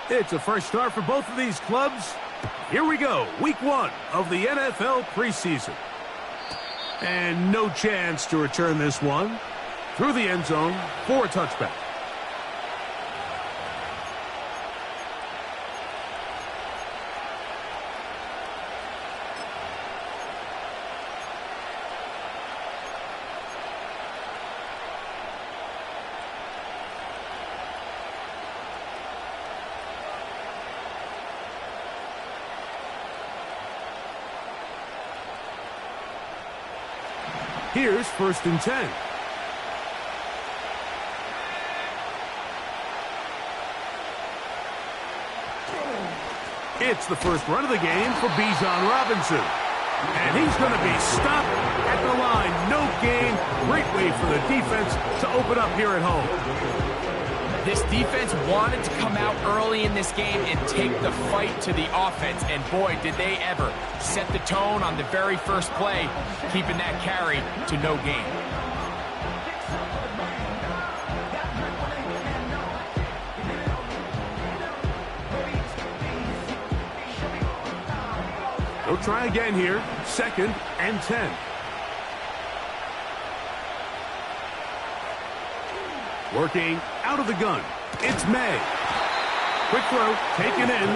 It's a fresh start for both of these clubs. Here we go, week 1 of the NFL preseason. And no chance to return this one. Through the end zone for a touchback. Here's 1st and 10. It's the first run of the game for Bijan Robinson. And he's going to be stopped at the line. No gain. Great way for the defense to open up here at home. This defense wanted to come out early in this game and take the fight to the offense. And boy, did they ever set the tone on the very first play, keeping that carry to no gain. They'll try again here. 2nd and 10. Working out of the gun. It's May. Quick throw, taken in.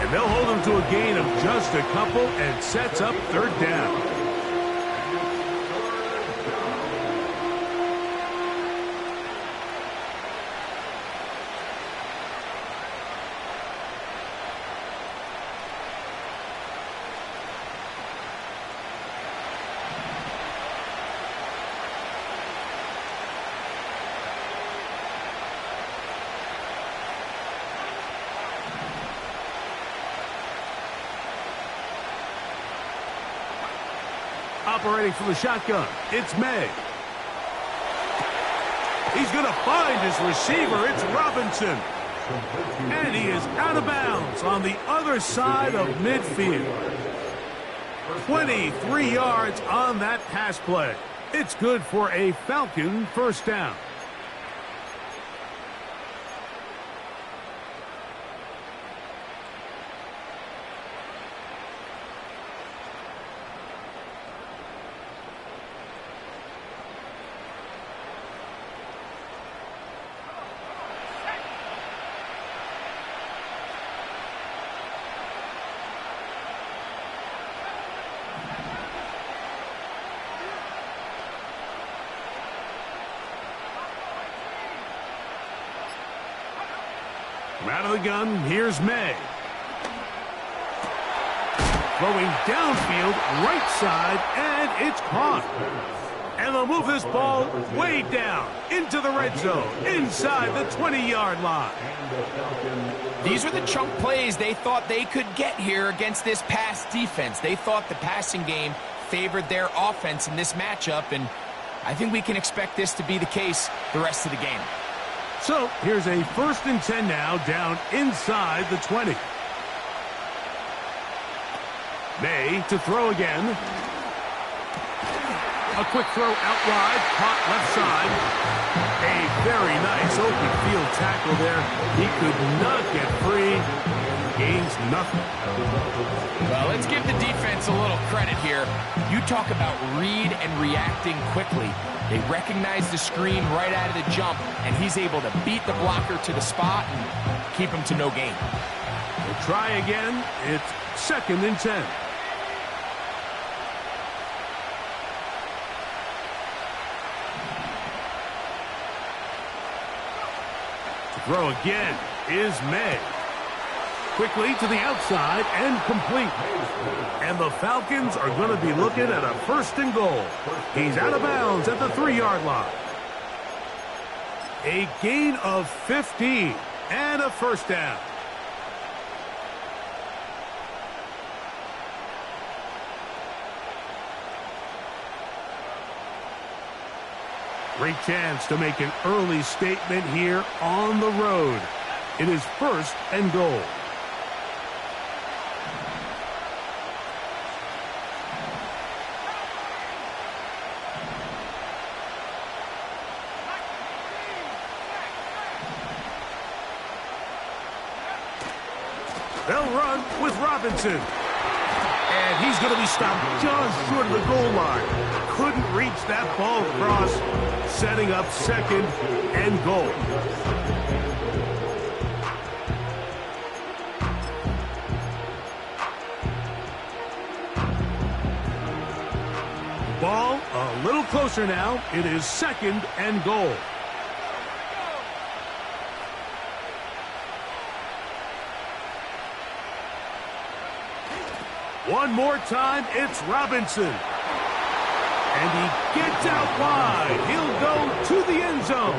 And they'll hold him to a gain of just a couple and sets up 3rd down. Operating from the shotgun, it's May. He's going to find his receiver. It's Robinson. And he is out of bounds on the other side of midfield. 23 yards on that pass play. It's good for a Falcon 1st down. Out of the gun, here's May. Throwing downfield, right side, and it's caught. And they'll move this ball way down into the red zone, inside the 20-yard line. These are the chunk plays they thought they could get here against this pass defense. They thought the passing game favored their offense in this matchup, and I think we can expect this to be the case the rest of the game. So here's a 1st and 10 now, down inside the 20. May to throw again. A quick throw out wide, caught left side. A very nice open field tackle there. He could not get free. Gains nothing. Well, let's give the defense a little credit here. You talk about read and reacting quickly. They recognize the screen right out of the jump, and he's able to beat the blocker to the spot and keep him to no gain. We'll try again. It's 2nd and 10. To throw again is May. Quickly to the outside and complete. And the Falcons are going to be looking at a 1st and goal. He's out of bounds at the 3-yard line. A gain of 15 and a 1st down. Great chance to make an early statement here on the road. It is 1st and goal. They'll run with Robinson. And he's going to be stopped just short of the goal line. Couldn't reach that ball across, setting up second and goal. Ball a little closer now. It is second and goal. One more time, it's Robinson. And he gets out wide. He'll go to the end zone.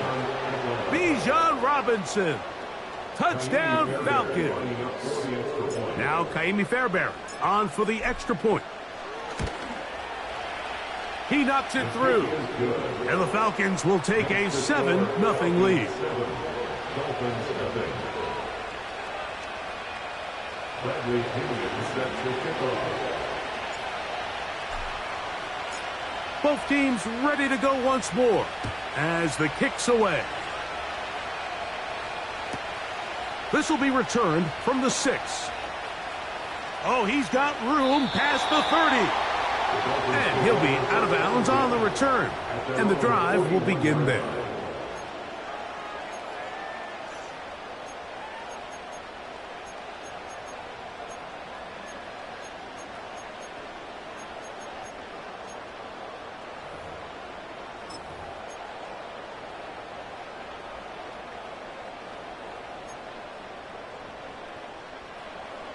Bijan Robinson. Touchdown, Falcons. Now Kaimi Fairbairn on for the extra point. He knocks it through. And the Falcons will take a 7-0 lead. Both teams ready to go once more as the kick's away. This will be returned from the 6. Oh, he's got room past the 30. And he'll be out of bounds on the return. And the drive will begin there.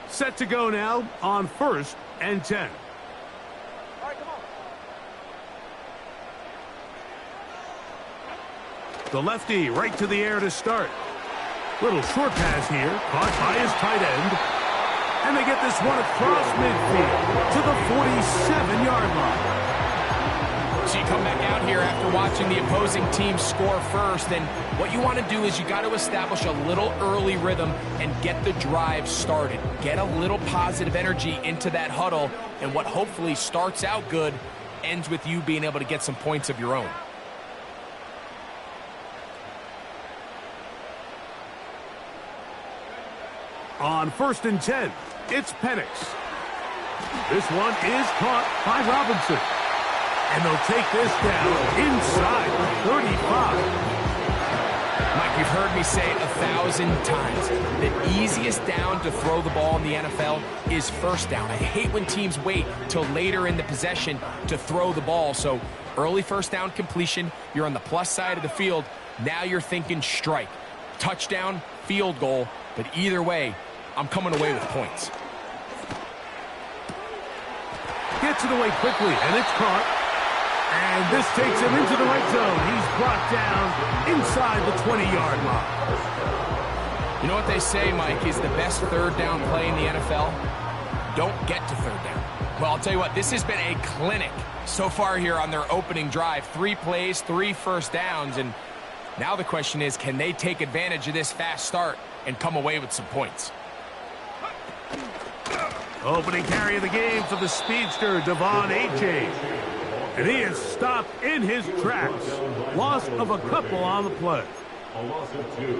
Set to go now on 1st and 10. All right, come on. The lefty right to the air to start. Little short pass here, caught by his tight end. And they get this one across midfield to the 47-yard line. So you come back out here after watching the opposing team score first, and what you want to do is you got to establish a little early rhythm and get the drive started. Get a little positive energy into that huddle, and what hopefully starts out good ends with you being able to get some points of your own. On 1st and 10, it's Penix. This one is caught by Robinson. And they'll take this down inside the 35. Mike, you've heard me say 1,000 times, the easiest down to throw the ball in the NFL is first down. I hate when teams wait till later in the possession to throw the ball. So early first down completion, you're on the plus side of the field. Now you're thinking strike. Touchdown, field goal, but either way, I'm coming away with points. Gets it away quickly, and it's caught. And this takes him into the right zone. He's brought down inside the 20-yard line. You know what they say, Mike, is the best third down play in the NFL? Don't get to third down. Well, I'll tell you what, this has been a clinic so far here on their opening drive. 3 plays, 3 first downs, and now the question is, can they take advantage of this fast start and come away with some points? Opening carry of the game for the speedster, Devon Achane. And he is stopped in his tracks. Loss of a couple on the play.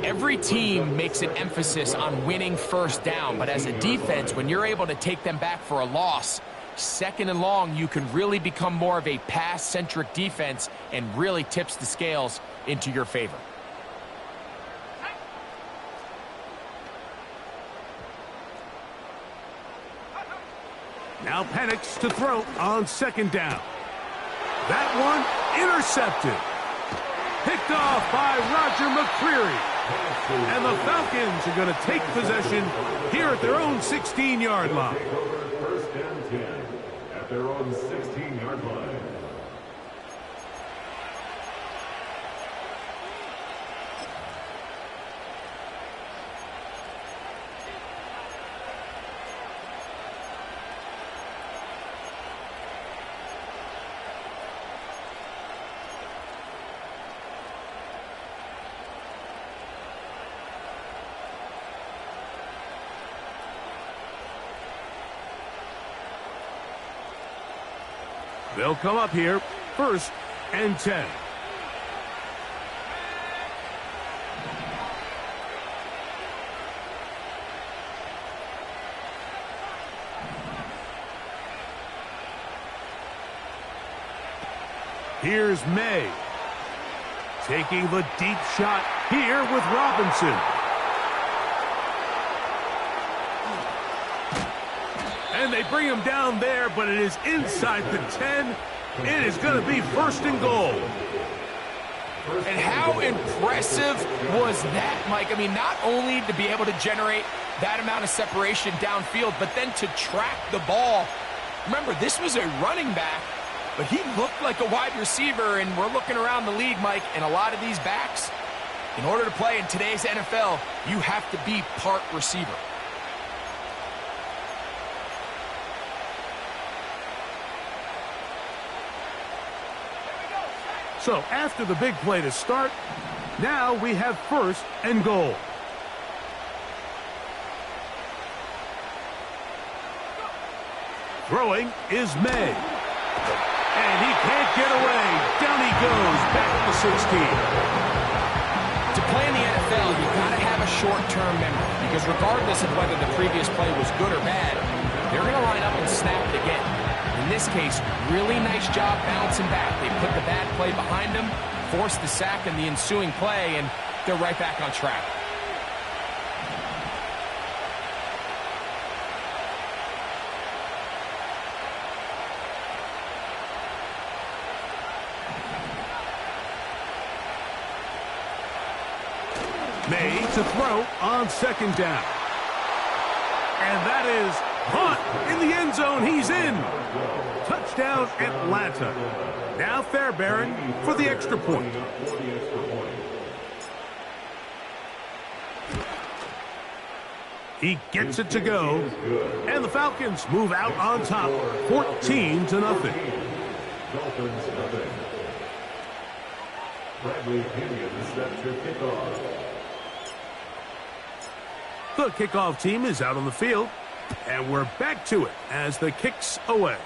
Every team makes an emphasis on winning first down, but as a defense, when you're able to take them back for a loss, 2nd and long, you can really become more of a pass-centric defense and really tips the scales into your favor. Now Penix to throw on 2nd down. That one intercepted. Picked off by Roger McCreary. And the Falcons are going to take possession here at their own 16-yard line. 1st and 10 at their own 16-yard line. They'll come up here, 1st and 10. Here's May. Taking the deep shot here with Robinson. And they bring him down there, but it is inside the 10. It is going to be first and goal. And how impressive was that, Mike? I mean, not only to be able to generate that amount of separation downfield, but then to track the ball. Remember, this was a running back, but he looked like a wide receiver, and we're looking around the league, Mike, and a lot of these backs, in order to play in today's NFL, you have to be part receiver. So after the big play to start, now we have first and goal. Throwing is May. And he can't get away. Down he goes, back to the 16. To play in the NFL, you've got to have a short-term memory, because regardless of whether the previous play was good or bad, they're going to line up and snap it again. In this case, really nice job bouncing back. They put the bad play behind them, forced the sack in the ensuing play, and they're right back on track. May to throw on second down. And that is Hunt in the end zone. He's in. Touchdown, Atlanta. Now Fairbairn for the extra point. He gets it to go. And the Falcons move out on top, 14-0. Dolphins nothing. Bradley Pinion set to kickoff. The kickoff team is out on the field, and we're back to it as the kick's away.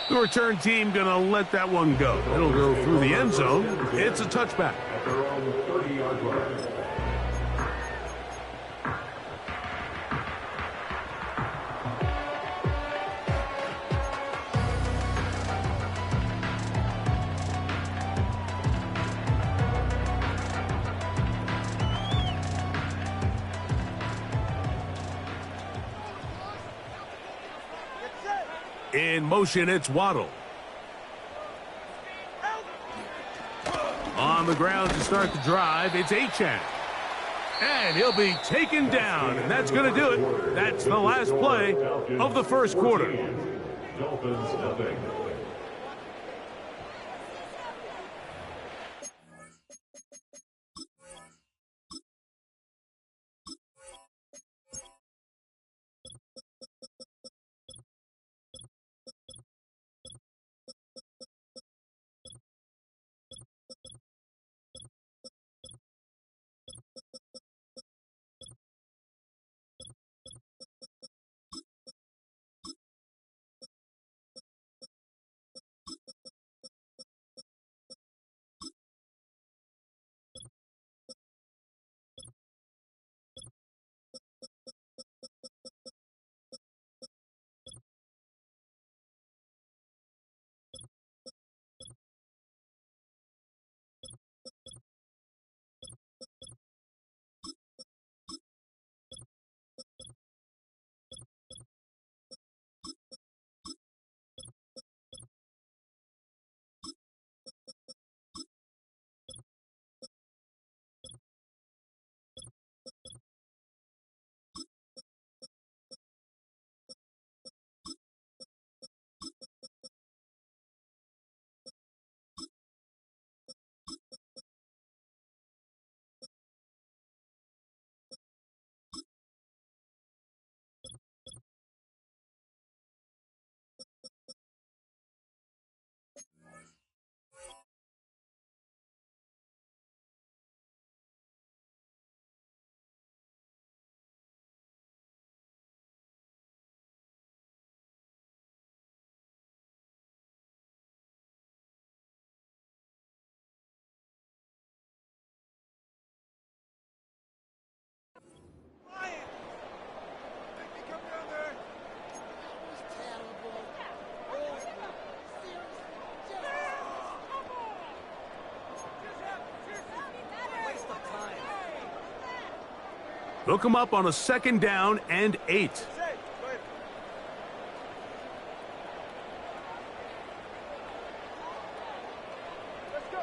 The return team going to let that one go. It'll go through the end zone. It's a touchback. At their own 30-yard line. In motion, it's Waddle. On the ground to start the drive, it's Achane. And he'll be taken down, and that's going to do it. That's the last play of the first quarter. Dolphins nothing. They'll come up on a 2nd down and 8. Safe. Go ahead. Let's go.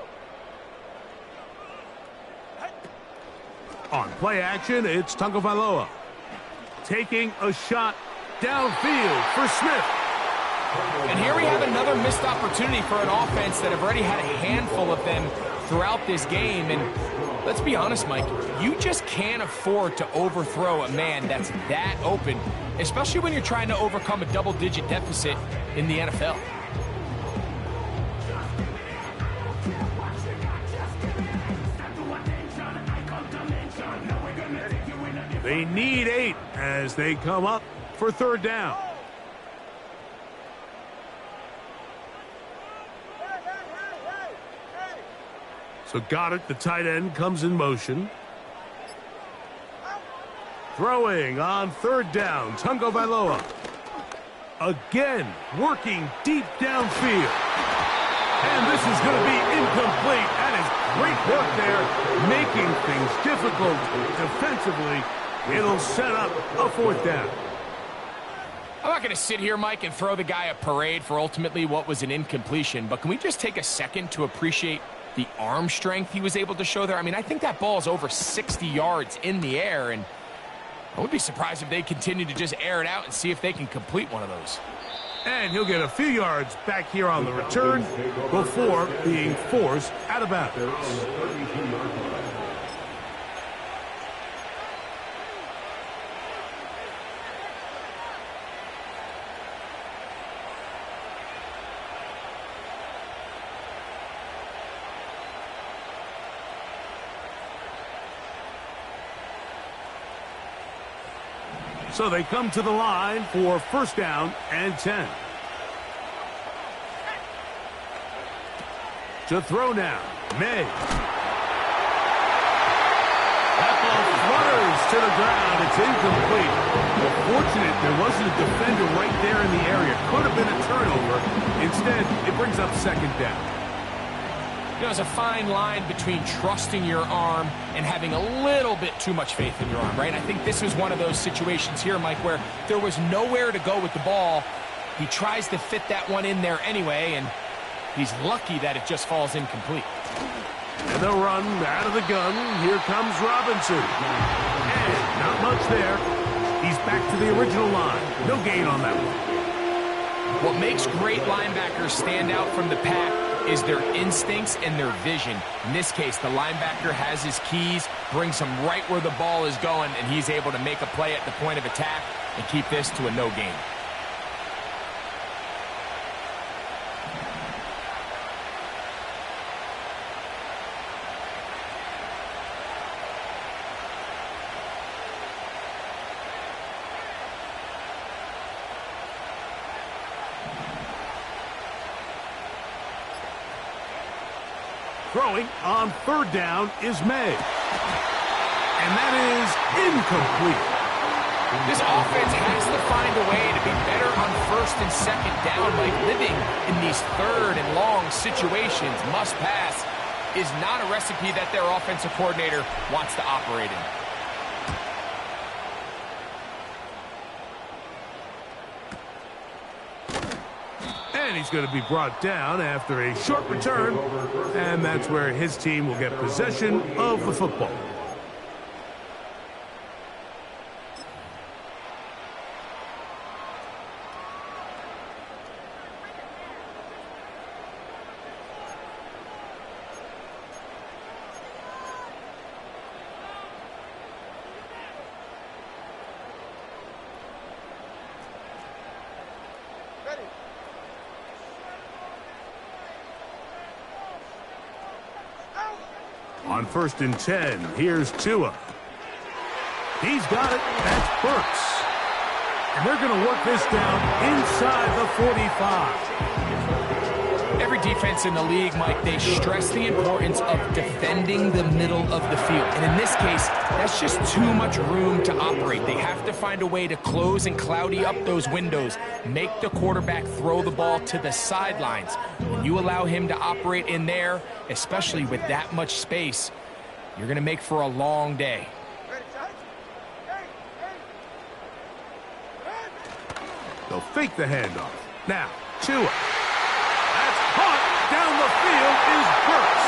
On play action, it's Tagovailoa taking a shot downfield for Smith. And here we have another missed opportunity for an offense that have already had a handful of them throughout this game. And let's be honest, Mike, you just can't afford to overthrow a man that's that open, especially when you're trying to overcome a double-digit deficit in the NFL. They need 8 as they come up for 3rd down. So Goddard, the tight end, comes in motion. Throwing on 3rd down, Tagovailoa. Again, working deep downfield. And this is going to be incomplete. That is great work there, making things difficult defensively. It'll set up a 4th down. I'm not going to sit here, Mike, and throw the guy a parade for ultimately what was an incompletion, but can we just take a second to appreciate the arm strength he was able to show there? I mean, I think that ball is over 60 yards in the air, and I would be surprised if they continue to just air it out and see if they can complete one of those. And he'll get a few yards back here on the return before being forced out of bounds. So they come to the line for 1st down and 10. To throw now, May. That ball flutters to the ground. It's incomplete. Fortunate there wasn't a defender right there in the area. Could have been a turnover. Instead, it brings up 2nd down. You know, there's a fine line between trusting your arm and having a little bit too much faith in your arm, right? I think this was one of those situations here, Mike, where there was nowhere to go with the ball. He tries to fit that one in there anyway, and he's lucky that it just falls incomplete. And they'll run out of the gun. Here comes Robinson. And not much there. He's back to the original line. No gain on that one. What makes great linebackers stand out from the pack is their instincts and their vision. In this case, the linebacker has his keys, brings him right where the ball is going, and he's able to make a play at the point of attack and keep this to a no gain. Throwing on 3rd down is May. And that is incomplete. This offense has to find a way to be better on 1st and 2nd down. Like living in these 3rd and long situations, must pass, is not a recipe that their offensive coordinator wants to operate in. And he's going to be brought down after a short return. And that's where his team will get possession of the football. On 1st and 10, here's Tua. He's got it. That's Burks. And they're going to work this down inside the 45. Every defense in the league, Mike, they stress the importance of defending the middle of the field. And in this case, that's just too much room to operate. They have to find a way to close and cloudy up those windows, make the quarterback throw the ball to the sidelines. When you allow him to operate in there, especially with that much space, you're going to make for a long day. They'll fake the handoff. Now, Tua. That's caught down the field is Burks.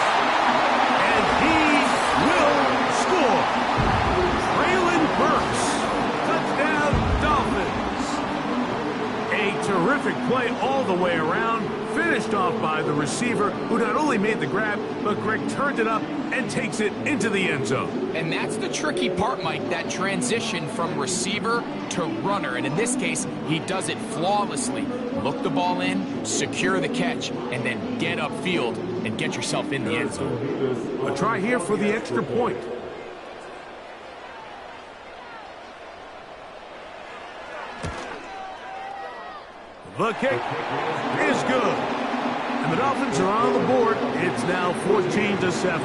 And he will score. Traylon Burks. Touchdown, Dolphins. A terrific play all the way around. Finished off by the receiver, who not only made the grab, but Greg turned it up and takes it into the end zone. And that's the tricky part, Mike, that transition from receiver to runner. And in this case, he does it flawlessly. Look the ball in, secure the catch, and then get upfield and get yourself in the end zone. A try here for the extra point. The kick is good. And the Dolphins are on the board. It's now 14-7.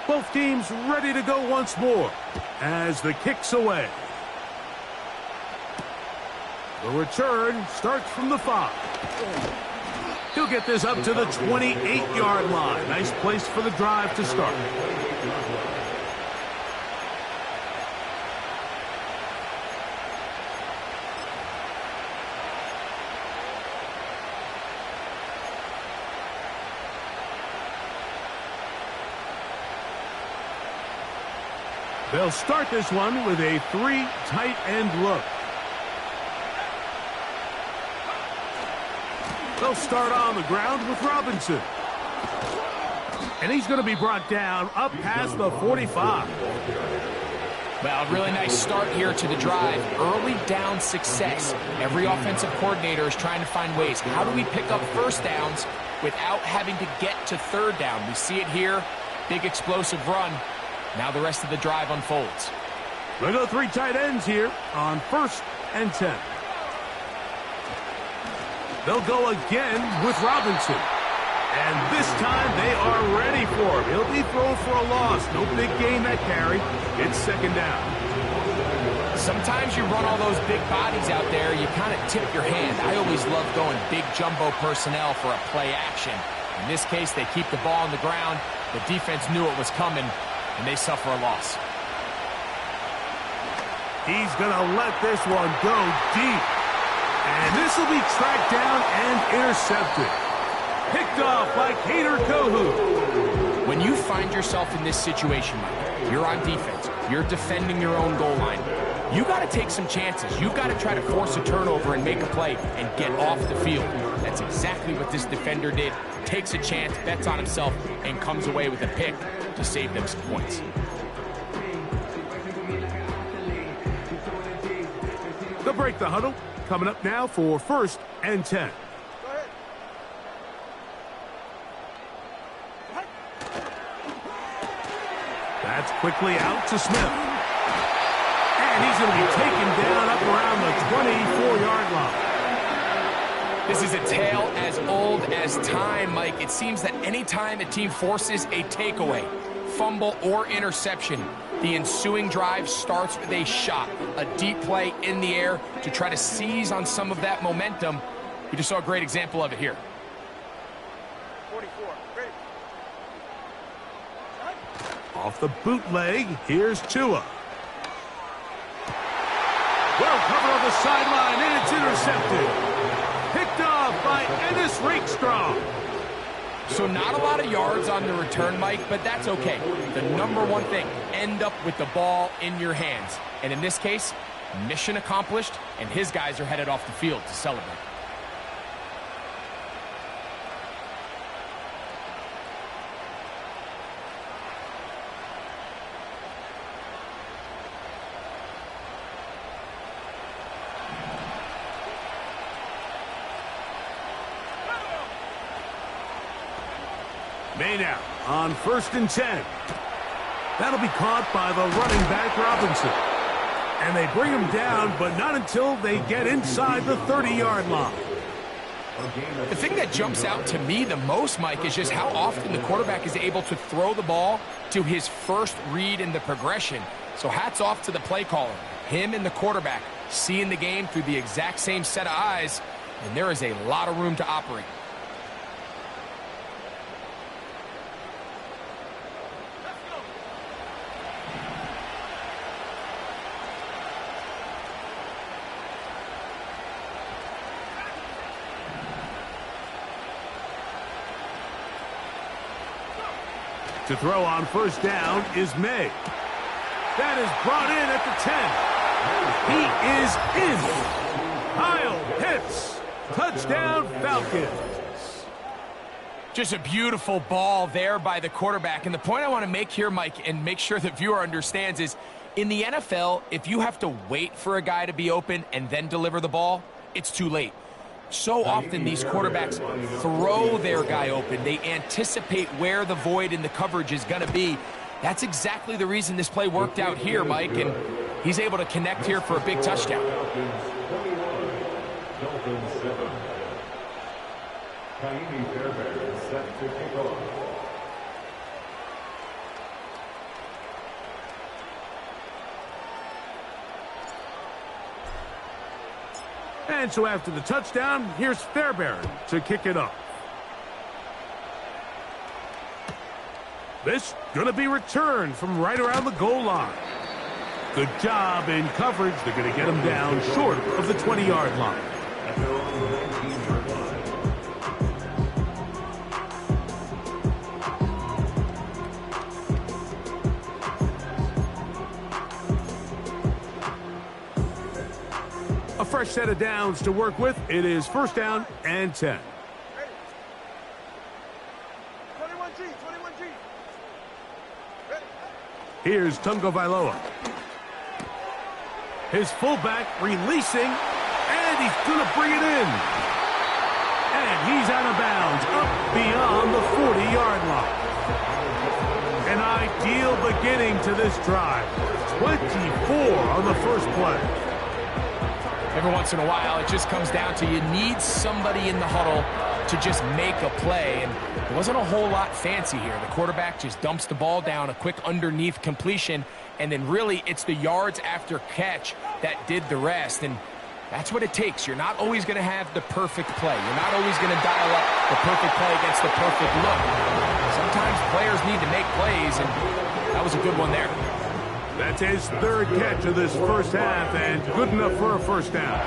Both teams ready to go once more as the kick's away. The return starts from the 5. He'll get this up to the 28-yard line. Nice place for the drive to start. They'll start this one with a 3 tight end look. They'll start on the ground with Robinson. And he's going to be brought down up past the 45. Well, a really nice start here to the drive. Early down success. Every offensive coordinator is trying to find ways. How do we pick up first downs without having to get to third down? We see it here. Big explosive run. Now the rest of the drive unfolds. We'll go 3 tight ends here on 1st and 10. They'll go again with Robinson. And this time they are ready for him. He'll be thrown for a loss. No big gain that carry. It's 2nd down. Sometimes you run all those big bodies out there, you kind of tip your hand. I always love going big jumbo personnel for a play action. In this case, they keep the ball on the ground. The defense knew it was coming, and they suffer a loss. He's going to let this one go deep. And this will be tracked down and intercepted. Picked off by Kader Kohou. When you find yourself in this situation, Mike, you're on defense. You're defending your own goal line. You got to take some chances. You got to try to force a turnover and make a play and get off the field. That's exactly what this defender did. Takes a chance, bets on himself, and comes away with a pick to save them some points. They'll break the huddle. Coming up now for 1st and 10. That's quickly out to Smith. And he's going to be taken down up around the 24-yard line. This is a tale as old as time, Mike. It seems that any time a team forces a takeaway, fumble, or interception, the ensuing drive starts with a shot, a deep play in the air to try to seize on some of that momentum. We just saw a great example of it here. 44. Ready. Off the bootleg, here's Tua. Well covered on the sideline, and it's intercepted. Picked off by Ennis Rakestraw. So not a lot of yards on the return, Mike, but that's okay. The number one thing, end up with the ball in your hands. And in this case, mission accomplished, and his guys are headed off the field to celebrate. May now on 1st and 10. That'll be caught by the running back Robinson. And they bring him down, but not until they get inside the 30-yard line. The thing that jumps out to me the most, Mike, is just how often the quarterback is able to throw the ball to his first read in the progression. So hats off to the play caller. Him and the quarterback seeing the game through the exact same set of eyes, and there is a lot of room to operate. To throw on first down is May. That is brought in at the 10. He is in. Kyle Pitts. Touchdown, Falcons. Just a beautiful ball there by the quarterback. And the point I want to make here, Mike, and make sure the viewer understands is, in the NFL, if you have to wait for a guy to be open and then deliver the ball, it's too late. So often these quarterbacks throw their guy open. They anticipate where the void in the coverage is going to be. That's exactly the reason this play worked out here, Mike, and he's able to connect here for a big touchdown. And so after the touchdown, here's Fairbairn to kick it up. This going to be returned from right around the goal line. Good job in coverage. They're going to get him down short of the 20-yard line. A fresh set of downs to work with. It is first down and 10. 21G, 21G. Ready. Here's Tunga Vailoa. His fullback releasing, and he's going to bring it in. And he's out of bounds, up beyond the 40-yard line. An ideal beginning to this drive. 24 on the first play. Every once in a while, it just comes down to you need somebody in the huddle to just make a play, and it wasn't a whole lot fancy here. The quarterback just dumps the ball down, a quick underneath completion, and then really it's the yards after catch that did the rest, and that's what it takes. You're not always going to have the perfect play. You're not always going to dial up the perfect play against the perfect look. Sometimes players need to make plays, and that was a good one there. That's his third catch of this first half, and good enough for a first down.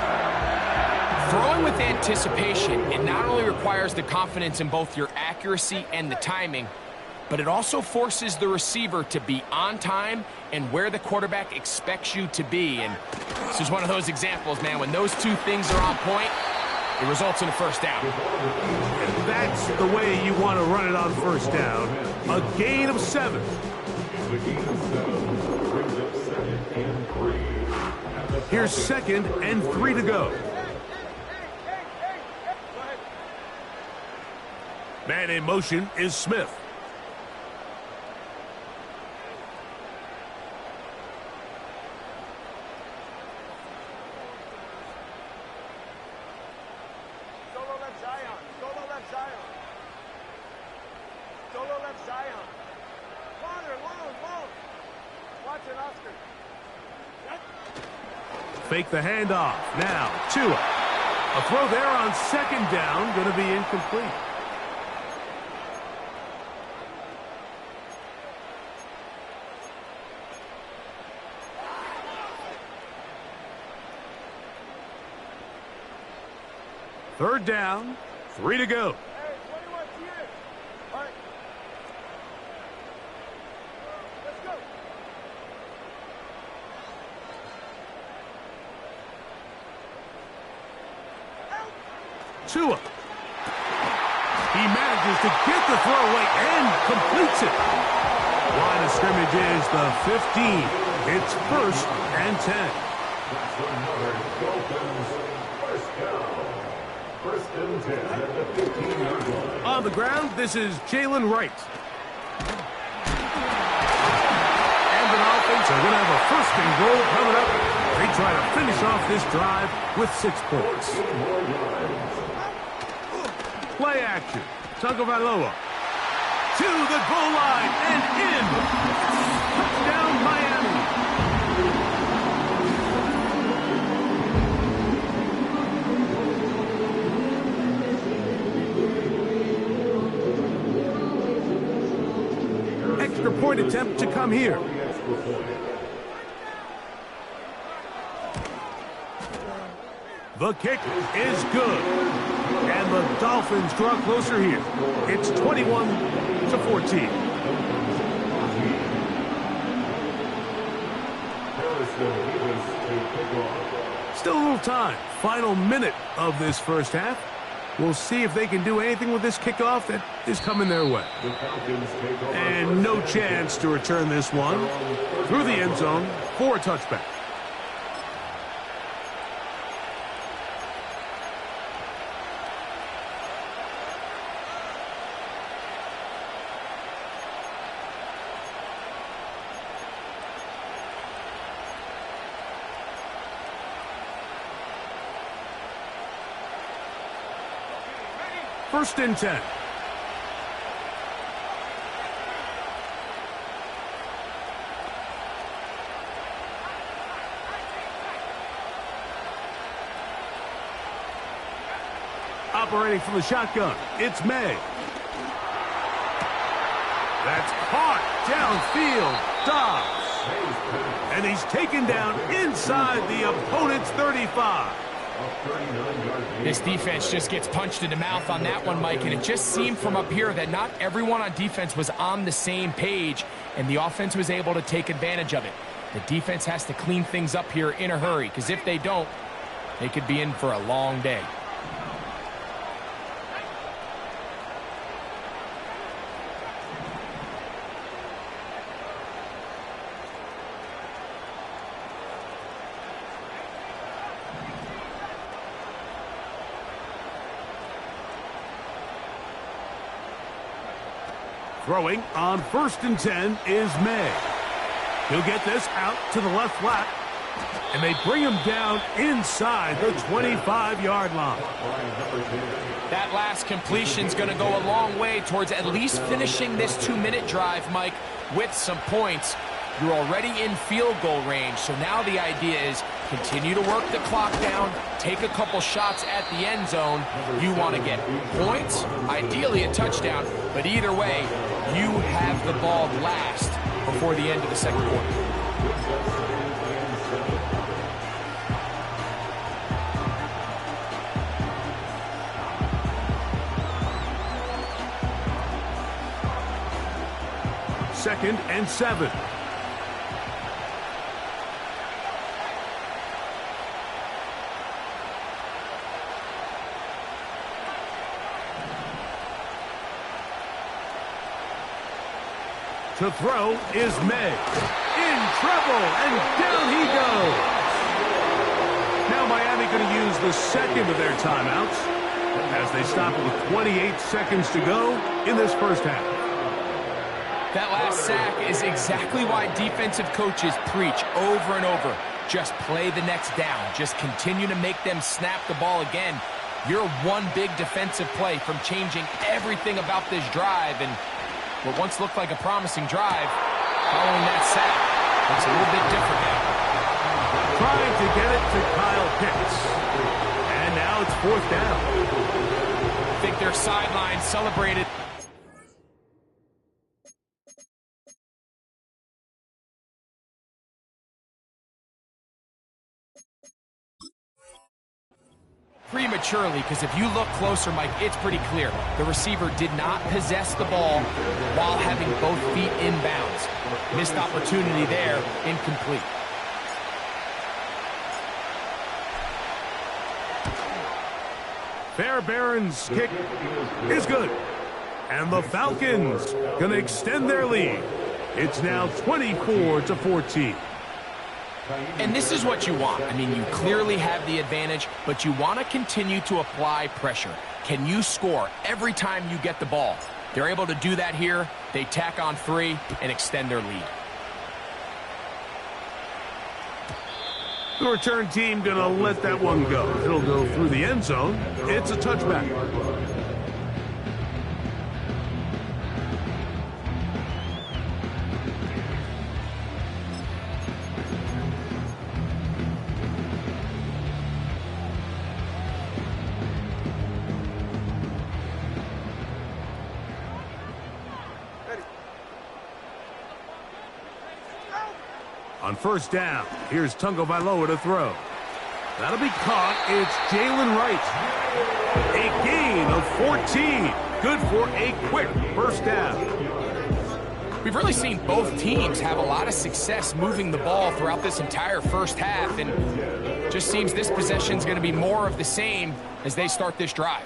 Throwing with anticipation, it not only requires the confidence in both your accuracy and the timing, but it also forces the receiver to be on time and where the quarterback expects you to be. And this is one of those examples, man. When those two things are on point, it results in a first down. And that's the way you want to run it on first down. A gain of 7. Here's 2nd and 3 to go. Man in motion is Smith. Solo left Zion. Solo left Zion. Solo left Zion. Father, long. Watch it, Oscar. Fake the handoff. Now, Tua. A throw there on 2nd down, going to be incomplete. Third down, 3 to go. Hey, 21 here. All right. Let's go. Tua. He manages to get the throw away and completes it. Line of scrimmage is the 15. It's 1st and 10. On the ground, this is Jalen Wright. And the offense are going to have a 1st and goal coming up. They try to finish off this drive with 6 points. Play action. Tagovailoa to the goal line and in. Touchdown, Miami. Extra point attempt to come here. The kick is good. And the Dolphins draw closer here. It's 21-14. Still a little time. Final minute of this first half. We'll see if they can do anything with this kickoff that is coming their way. And no chance to return this one through the end zone for a touchback. First and 10. Operating from the shotgun, it's May. That's caught downfield. Dobbs. And he's taken down inside the opponent's 35. This defense just gets punched in the mouth on that one, Mike, and it just seemed from up here that not everyone on defense was on the same page, and the offense was able to take advantage of it. The defense has to clean things up here in a hurry, because if they don't, they could be in for a long day. Throwing on first and 10 is May. He'll get this out to the left flat, and they bring him down inside the 25-yard line. That last completion's going to go a long way towards at least finishing this 2-minute drive, Mike, with some points. You're already in field goal range, so now the idea is continue to work the clock down, take a couple shots at the end zone. You want to get points, ideally a touchdown, but either way, you have the ball last before the end of the second quarter. Second and 7. To throw is May. In trouble, and down he goes. Now Miami going to use the second of their timeouts as they stop with 28 seconds to go in this first half. That last sack is exactly why defensive coaches preach over and over. Just play the next down. Just continue to make them snap the ball again. You're one big defensive play from changing everything about this drive, and what once looked like a promising drive, following that sack, looks a little bit different now. Trying to get it to Kyle Pitts. And now it's fourth down. I think their sideline celebrated. Prematurely, because if you look closer, Mike, it's pretty clear. The receiver did not possess the ball while having both feet inbounds. Missed opportunity there, incomplete. Fairbairn's kick is good. And the Falcons going to extend their lead. It's now 24-14. And this is what you want. I mean, you clearly have the advantage, but you want to continue to apply pressure. Can you score every time you get the ball? They're able to do that here. They tack on 3 and extend their lead. The return team going to let that one go. It'll go through the end zone. It's a touchback. On first down, here's Tungo Vailoa to throw. That'll be caught. It's Jalen Wright. A gain of 14. Good for a quick first down. We've really seen both teams have a lot of success moving the ball throughout this entire first half, and just seems this possession is going to be more of the same as they start this drive.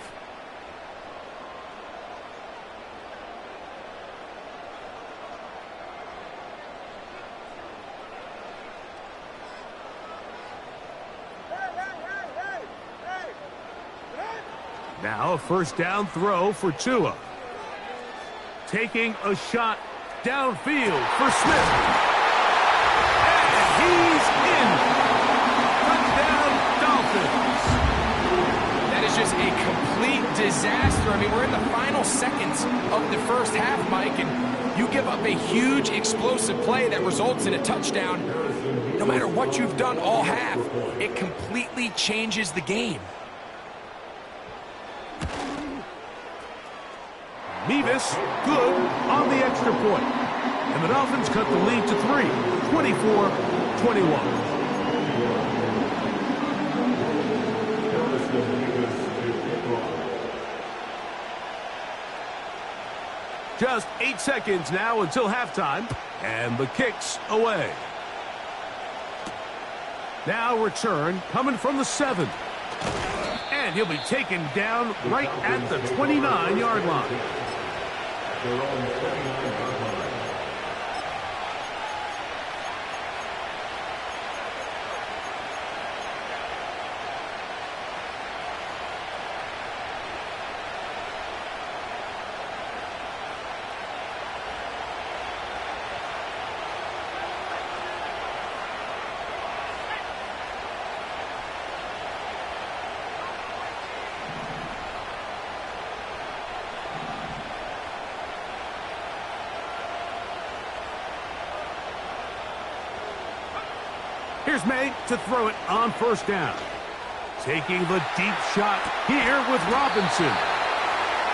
Now a first down throw for Tua. Taking a shot downfield for Smith. And he's in. Touchdown, Dolphins. That is just a complete disaster. I mean, we're in the final seconds of the first half, Mike, and you give up a huge explosive play that results in a touchdown. No matter what you've done all half, it completely changes the game. Mevis, good on the extra point. And the Dolphins cut the lead to 3, 24-21. Just 8 seconds now until halftime, and the kick's away. Now return coming from the 7. And he'll be taken down right at the 29-yard line. They're on 29-yard line. Here's May to throw it on first down. Taking the deep shot here with Robinson.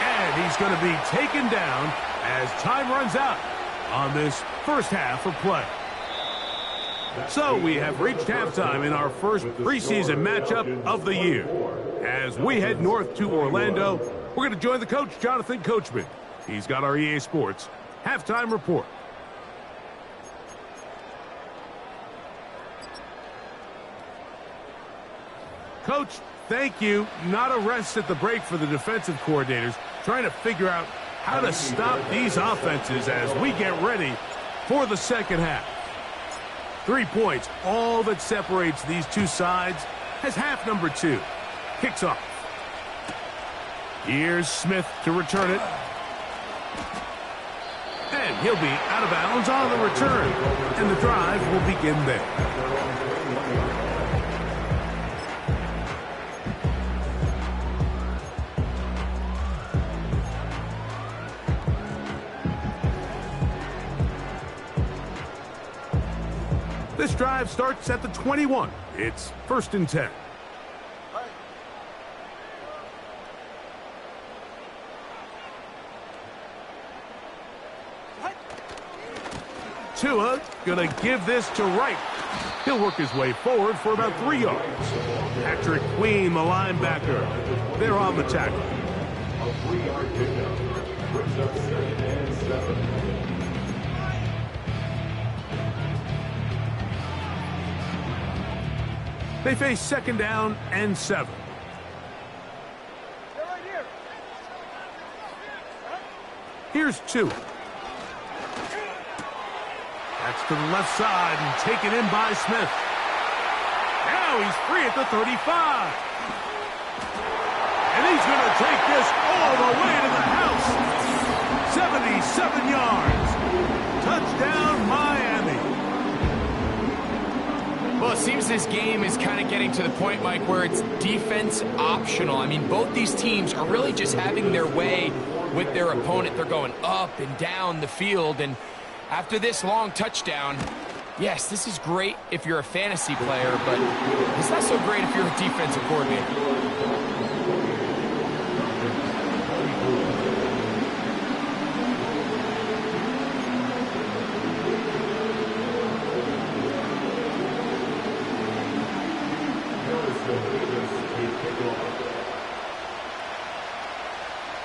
And he's going to be taken down as time runs out on this first half of play. So we have reached halftime in our first preseason matchup of the year. As we head north to Orlando, we're going to join the coach, Jonathan Coachman. He's got our EA Sports halftime report. Coach, thank you. Not a rest at the break for the defensive coordinators, trying to figure out how to stop these offenses as we get ready for the second half. 3 points, all that separates these two sides, as half number 2 kicks off. Here's Smith to return it. And he'll be out of bounds on the return, and the drive will begin there. This drive starts at the 21. It's 1st and 10. Tua gonna give this to Wright. He'll work his way forward for about 3 yards. Patrick Queen, the linebacker, they're on the tackle. A 3-yard pickup brings up 2nd and 7. They face 2nd down and 7. Here's 2. That's to the left side and taken in by Smith. Now he's free at the 35. And he's going to take this all the way to the house. 77 yards. Touchdown, Miami. Well, it seems this game is kind of getting to the point, Mike, where it's defense optional. I mean, both these teams are really just having their way with their opponent. They're going up and down the field, and after this long touchdown, yes, this is great if you're a fantasy player, but it's not so great if you're a defensive coordinator.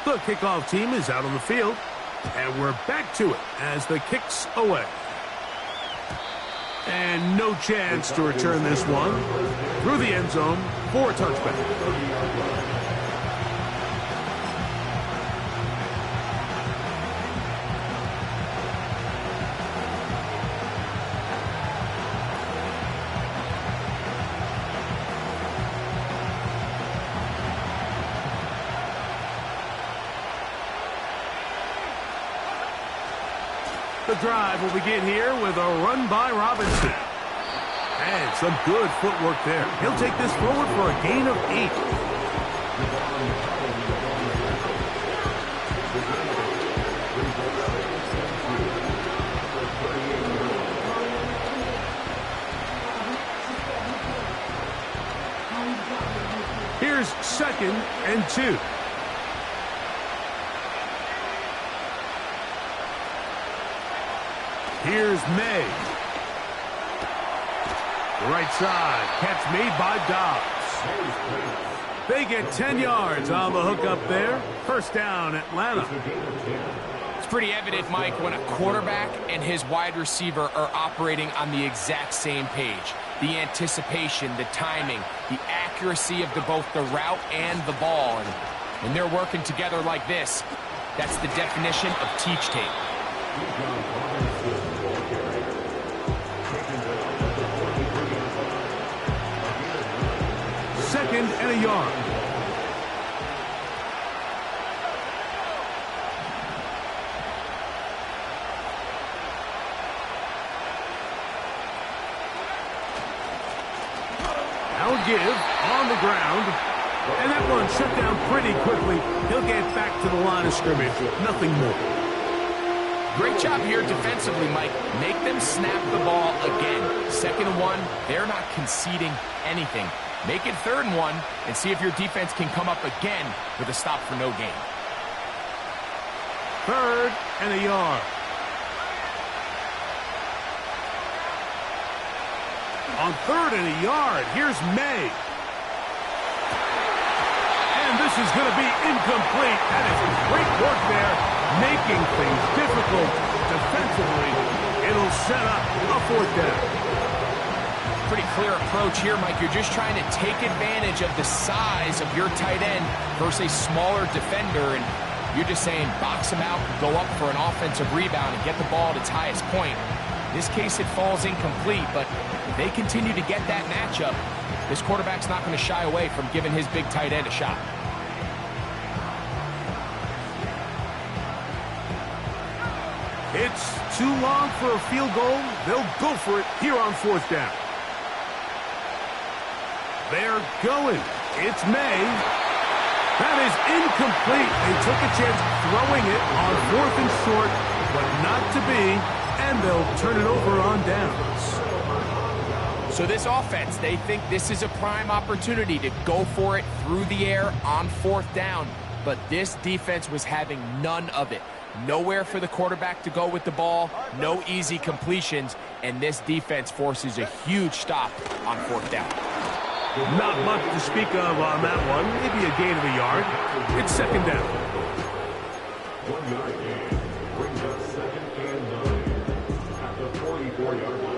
The kickoff team is out on the field. And we're back to it as the kick's away. And no chance to return this one. Through the end zone for a touchback. The drive will begin here with a run by Robinson. And some good footwork there. He'll take this forward for a gain of 8. Here's 2nd and 2. Here's May. Right side, catch made by Dobbs. They get 10 yards on the hook up there. First down, Atlanta. It's pretty evident, Mike, when a quarterback and his wide receiver are operating on the exact same page. The anticipation, the timing, the accuracy of both the route and the ball. And when they're working together like this, that's the definition of teach tape. 2nd and a yard. Now give on the ground. And that one shut down pretty quickly. He'll get back to the line of scrimmage. Nothing more. Great job here defensively, Mike. Make them snap the ball again. 2nd and 1, they're not conceding anything. Make it 3rd and 1 and see if your defense can come up again with a stop for no gain. 3rd and a yard. On 3rd and a yard, here's May. And this is going to be incomplete. That is great work there, making things difficult defensively. It'll set up a 4th down. Pretty clear approach here, Mike. You're just trying to take advantage of the size of your tight end versus a smaller defender, and you're just saying box him out, go up for an offensive rebound, and get the ball at its highest point. In this case, it falls incomplete, but if they continue to get that matchup, this quarterback's not going to shy away from giving his big tight end a shot. It's too long for a field goal. They'll go for it here on 4th down. They're going. It's May. That is incomplete. They took a chance throwing it on 4th and short, but not to be, and they'll turn it over on downs. So this offense, they think this is a prime opportunity to go for it through the air on 4th down, but this defense was having none of it. Nowhere for the quarterback to go with the ball, no easy completions, and this defense forces a huge stop on 4th down. Not much to speak of on that one. Maybe a gain of a yard. It's 2nd down. 1 yard gain brings up 2nd and 9 at the 44-yard line.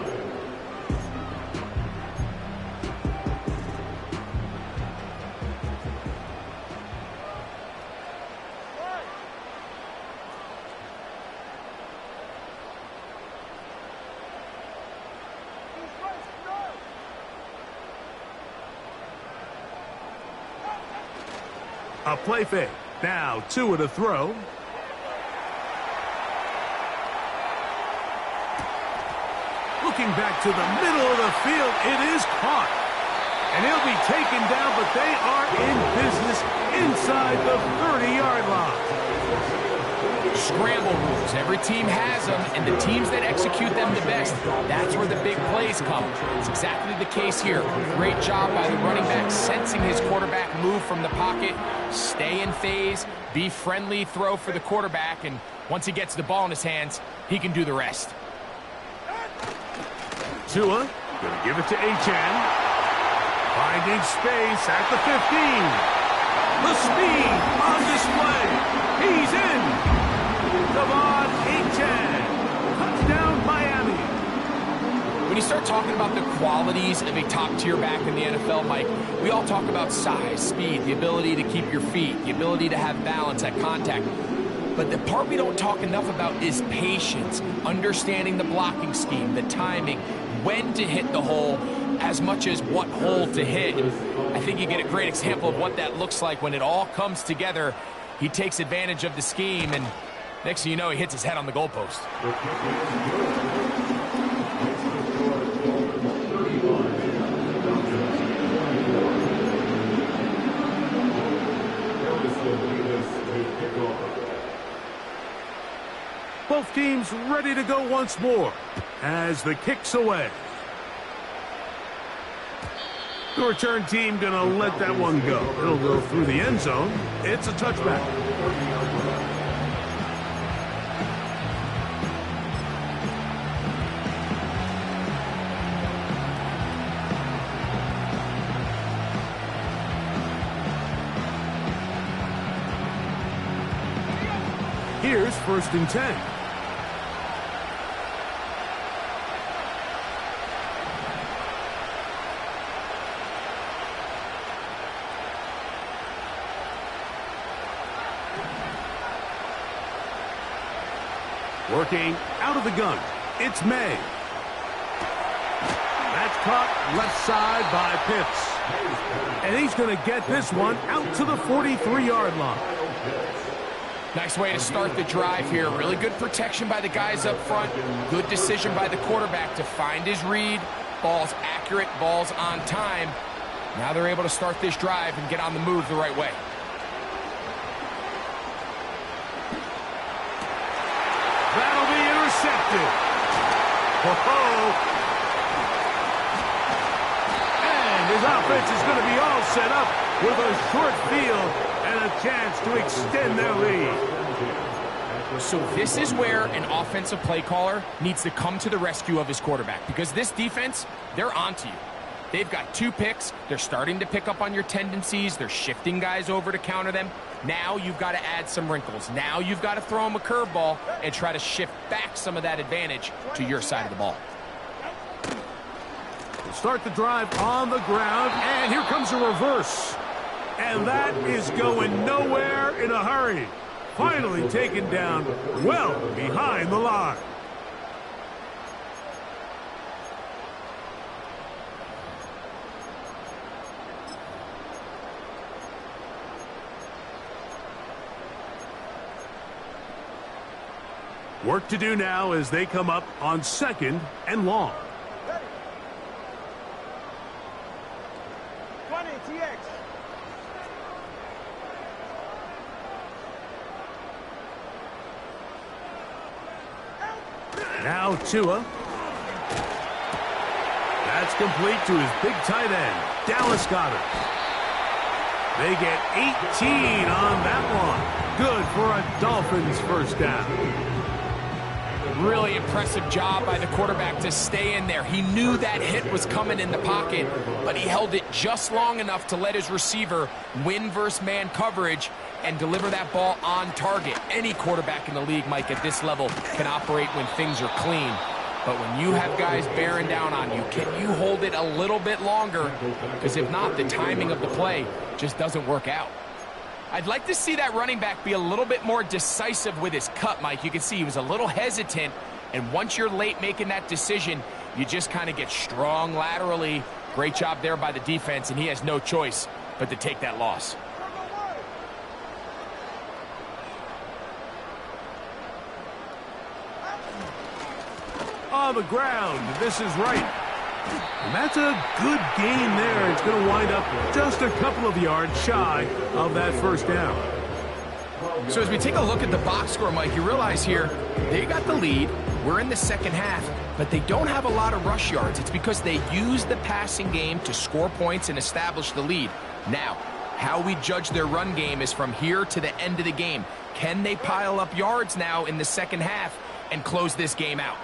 A play fake. Now 2 to throw. Looking back to the middle of the field, it is caught. And he'll be taken down, but they are in business inside the 30-yard line. Scramble rules. Every team has them, and the teams that execute them the best, that's where the big plays come. It's exactly the case here. Great job by the running back sensing his quarterback move from the pocket, stay in phase, be friendly, throw for the quarterback, and once he gets the ball in his hands, he can do the rest. Tua going to give it to Achane. Finding space at the 15. The speed on display. He's in. The Kavod Achan. Touchdown, Miami. When you start talking about the qualities of a top-tier back in the NFL, Mike, we all talk about size, speed, the ability to keep your feet, the ability to have balance at contact. But the part we don't talk enough about is patience, understanding the blocking scheme, the timing, when to hit the hole, as much as what hole to hit. I think you get a great example of what that looks like when it all comes together. He takes advantage of the scheme, and next thing you know, he hits his head on the goalpost. Both teams ready to go once more as the kick's away. The return team gonna let that one go. It'll go through the end zone. It's a touchback. Here's 1st and 10. Working out of the gun. It's May. That's caught left side by Pitts. And he's going to get this one out to the 43-yard line. Nice way to start the drive here. Really good protection by the guys up front. Good decision by the quarterback to find his read. Ball's accurate, ball's on time. Now they're able to start this drive and get on the move the right way. That'll be intercepted. And his offense is going to be all set up with a short field and a chance to extend their lead. So this is where an offensive play caller needs to come to the rescue of his quarterback, because this defense, they're onto you. They've got 2 picks. They're starting to pick up on your tendencies. They're shifting guys over to counter them. Now you've got to add some wrinkles. Now you've got to throw them a curveball and try to shift back some of that advantage to your side of the ball. We'll start the drive on the ground, and here comes a reverse. And that is going nowhere in a hurry. Finally taken down well behind the line. Work to do now as they come up on 2nd and long. 20 TX. Now Tua. That's complete to his big tight end, Dallas Goedert. They get 18 on that one. Good for a Dolphins first down. Really impressive job by the quarterback to stay in there. He knew that hit was coming in the pocket, but he held it just long enough to let his receiver win versus man coverage and deliver that ball on target. Any quarterback in the league, Mike, at this level can operate when things are clean. But when you have guys bearing down on you, can you hold it a little bit longer? Because if not, the timing of the play just doesn't work out. I'd like to see that running back be a little bit more decisive with his cut, Mike. You can see he was a little hesitant, and once you're late making that decision, you just kind of get strong laterally. Great job there by the defense, and he has no choice but to take that loss. On the ground, this is right. And that's a good gain there. It's going to wind up just a couple of yards shy of that first down. So as we take a look at the box score, Mike, you realize here, they got the lead. We're in the second half, but they don't have a lot of rush yards. It's because they use the passing game to score points and establish the lead. Now, how we judge their run game is from here to the end of the game. Can they pile up yards now in the second half and close this game out?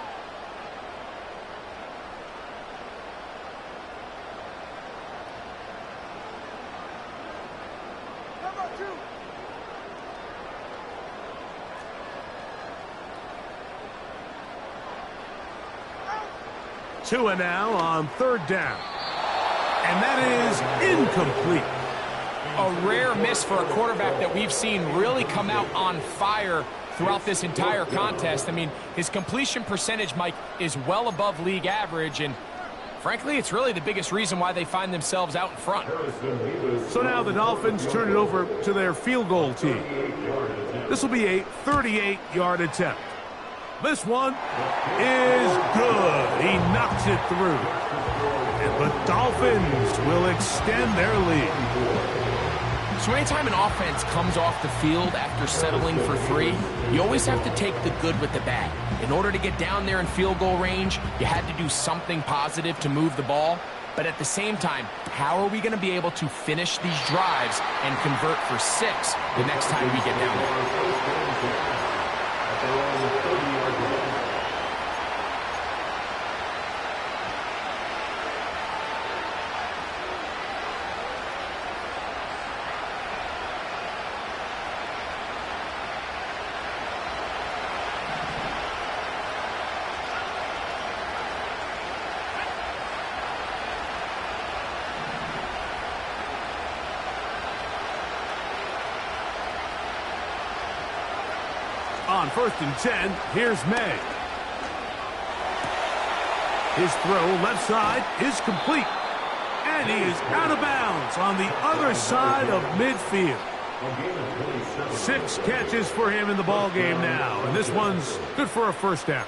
Tua now on 3rd down. And that is incomplete. A rare miss for a quarterback that we've seen really come out on fire throughout this entire contest. I mean, his completion percentage, Mike, is well above league average, and frankly, it's really the biggest reason why they find themselves out in front. So now the Dolphins turn it over to their field goal team. This will be a 38-yard attempt. This one is good. He knocks it through. And the Dolphins will extend their lead. So anytime an offense comes off the field after settling for 3, you always have to take the good with the bad. In order to get down there in field goal range, you had to do something positive to move the ball. But at the same time, how are we going to be able to finish these drives and convert for 6 the next time we get down there? On 1st and 10, here's May. His throw left side is complete. And he is out of bounds on the other side of midfield. 6 catches for him in the ball game now. And this one's good for a 1st down.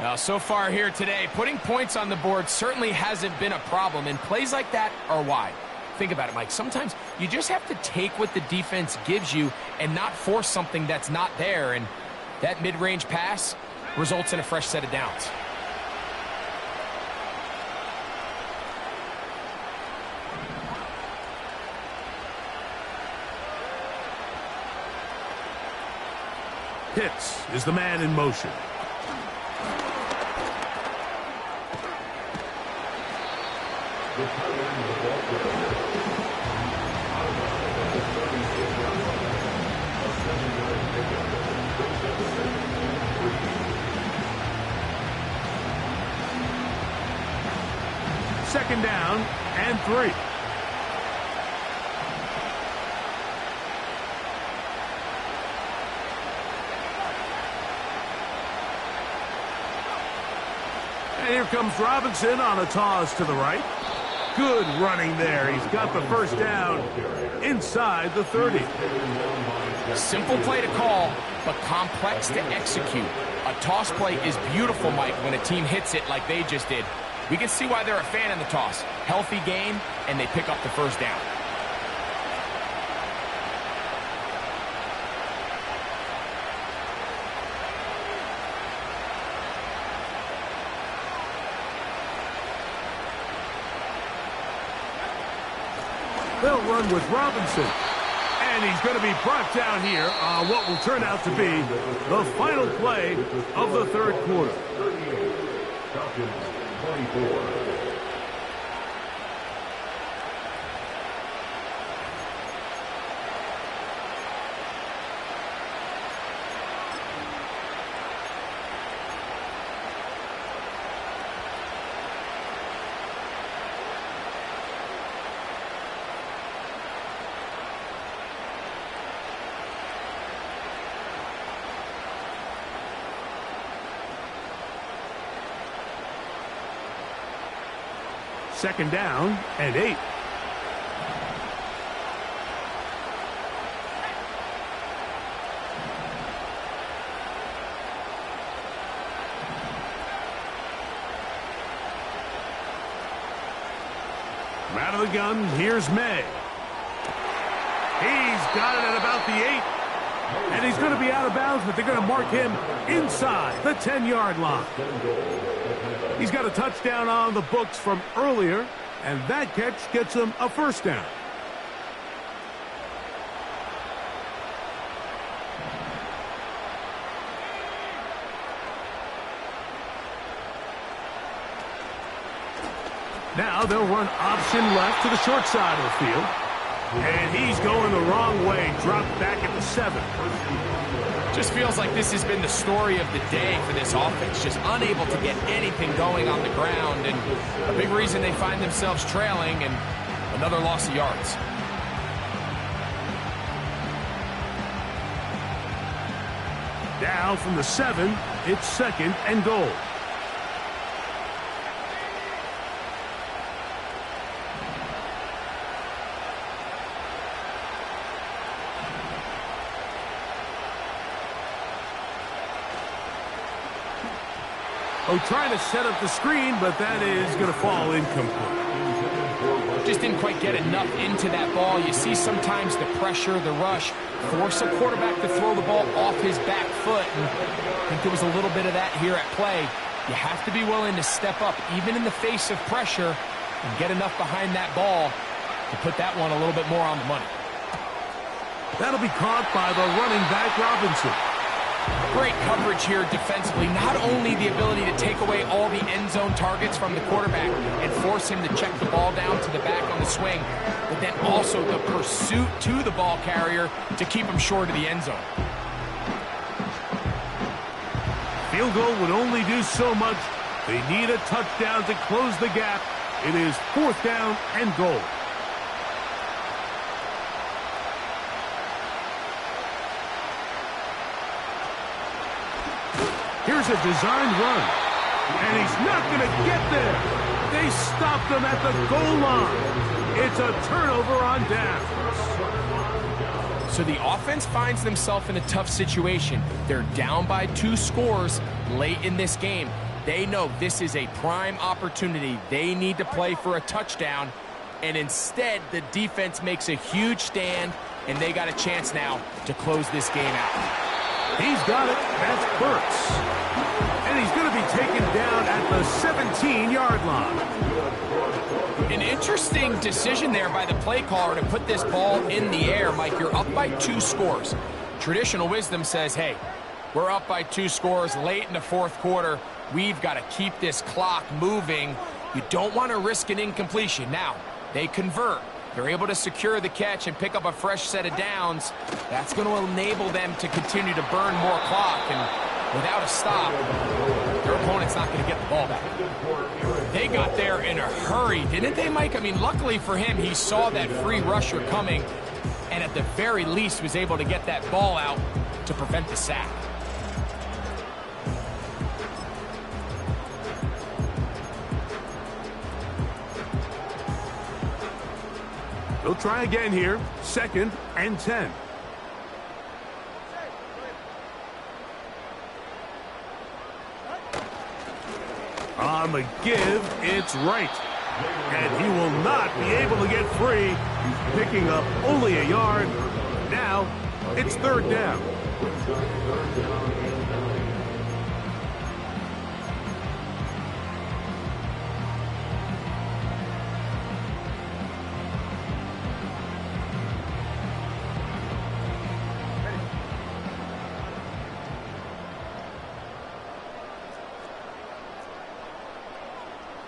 Now, so far here today, putting points on the board certainly hasn't been a problem. And plays like that are why. Think about it, Mike. Sometimes you just have to take what the defense gives you and not force something that's not there. And that mid-range pass results in a fresh set of downs. Pitts is the man in motion. Second down and 3. And here comes Robinson on a toss to the right. Good running there. He's got the 1st down inside the 30. Simple play to call, but complex to execute. A toss play is beautiful, Mike, when a team hits it like they just did. We can see why they're a fan of the toss. Healthy game, and they pick up the 1st down. They'll run with Robinson. And he's going to be brought down here on what will turn out to be the final play of the 3rd quarter. 24. Second down and 8. Out of the gun, here's May. He's got it at about the 8. And he's going to be out of bounds, but they're going to mark him inside the 10-yard line. He's got a touchdown on the books from earlier, and that catch gets him a 1st down. Now they'll run option left to the short side of the field. And he's going the wrong way. Dropped back at the 7. Just feels like this has been the story of the day for this offense. Just unable to get anything going on the ground. And a big reason they find themselves trailing and another loss of yards. Now from the 7, it's 2nd and goal. Oh, trying to set up the screen, but that is going to fall incomplete. Just didn't quite get enough into that ball. You see sometimes the pressure, the rush, force a quarterback to throw the ball off his back foot. And I think there was a little bit of that here at play. You have to be willing to step up, even in the face of pressure, and get enough behind that ball to put that one a little bit more on the money. That'll be caught by the running back, Robinson. Great coverage here defensively. Not only the ability to take away all the end zone targets from the quarterback and force him to check the ball down to the back on the swing, but then also the pursuit to the ball carrier to keep him short of the end zone. Field goal would only do so much. They need a touchdown to close the gap. It is 4th down and goal. Here's a designed run, and he's not going to get there. They stopped him at the goal line. It's a turnover on downs. So the offense finds themselves in a tough situation. They're down by 2 scores late in this game. They know this is a prime opportunity. They need to play for a touchdown, and instead the defense makes a huge stand, and they got a chance now to close this game out. He's got it. That's Burks. And he's going to be taken down at the 17-yard line. An interesting decision there by the play caller to put this ball in the air. Mike, you're up by 2 scores. Traditional wisdom says, hey, we're up by 2 scores late in the 4th quarter. We've got to keep this clock moving. You don't want to risk an incompletion. Now, they convert. They're able to secure the catch and pick up a fresh set of downs. That's going to enable them to continue to burn more clock. And without a stop, their opponent's not going to get the ball back. They got there in a hurry, didn't they, Mike? I mean, luckily for him, he saw that free rusher coming and at the very least was able to get that ball out to prevent the sack. They'll try again here. 2nd and 10. On the give, it's right. And he will not be able to get free. He's picking up only a yard. Now, it's 3rd down.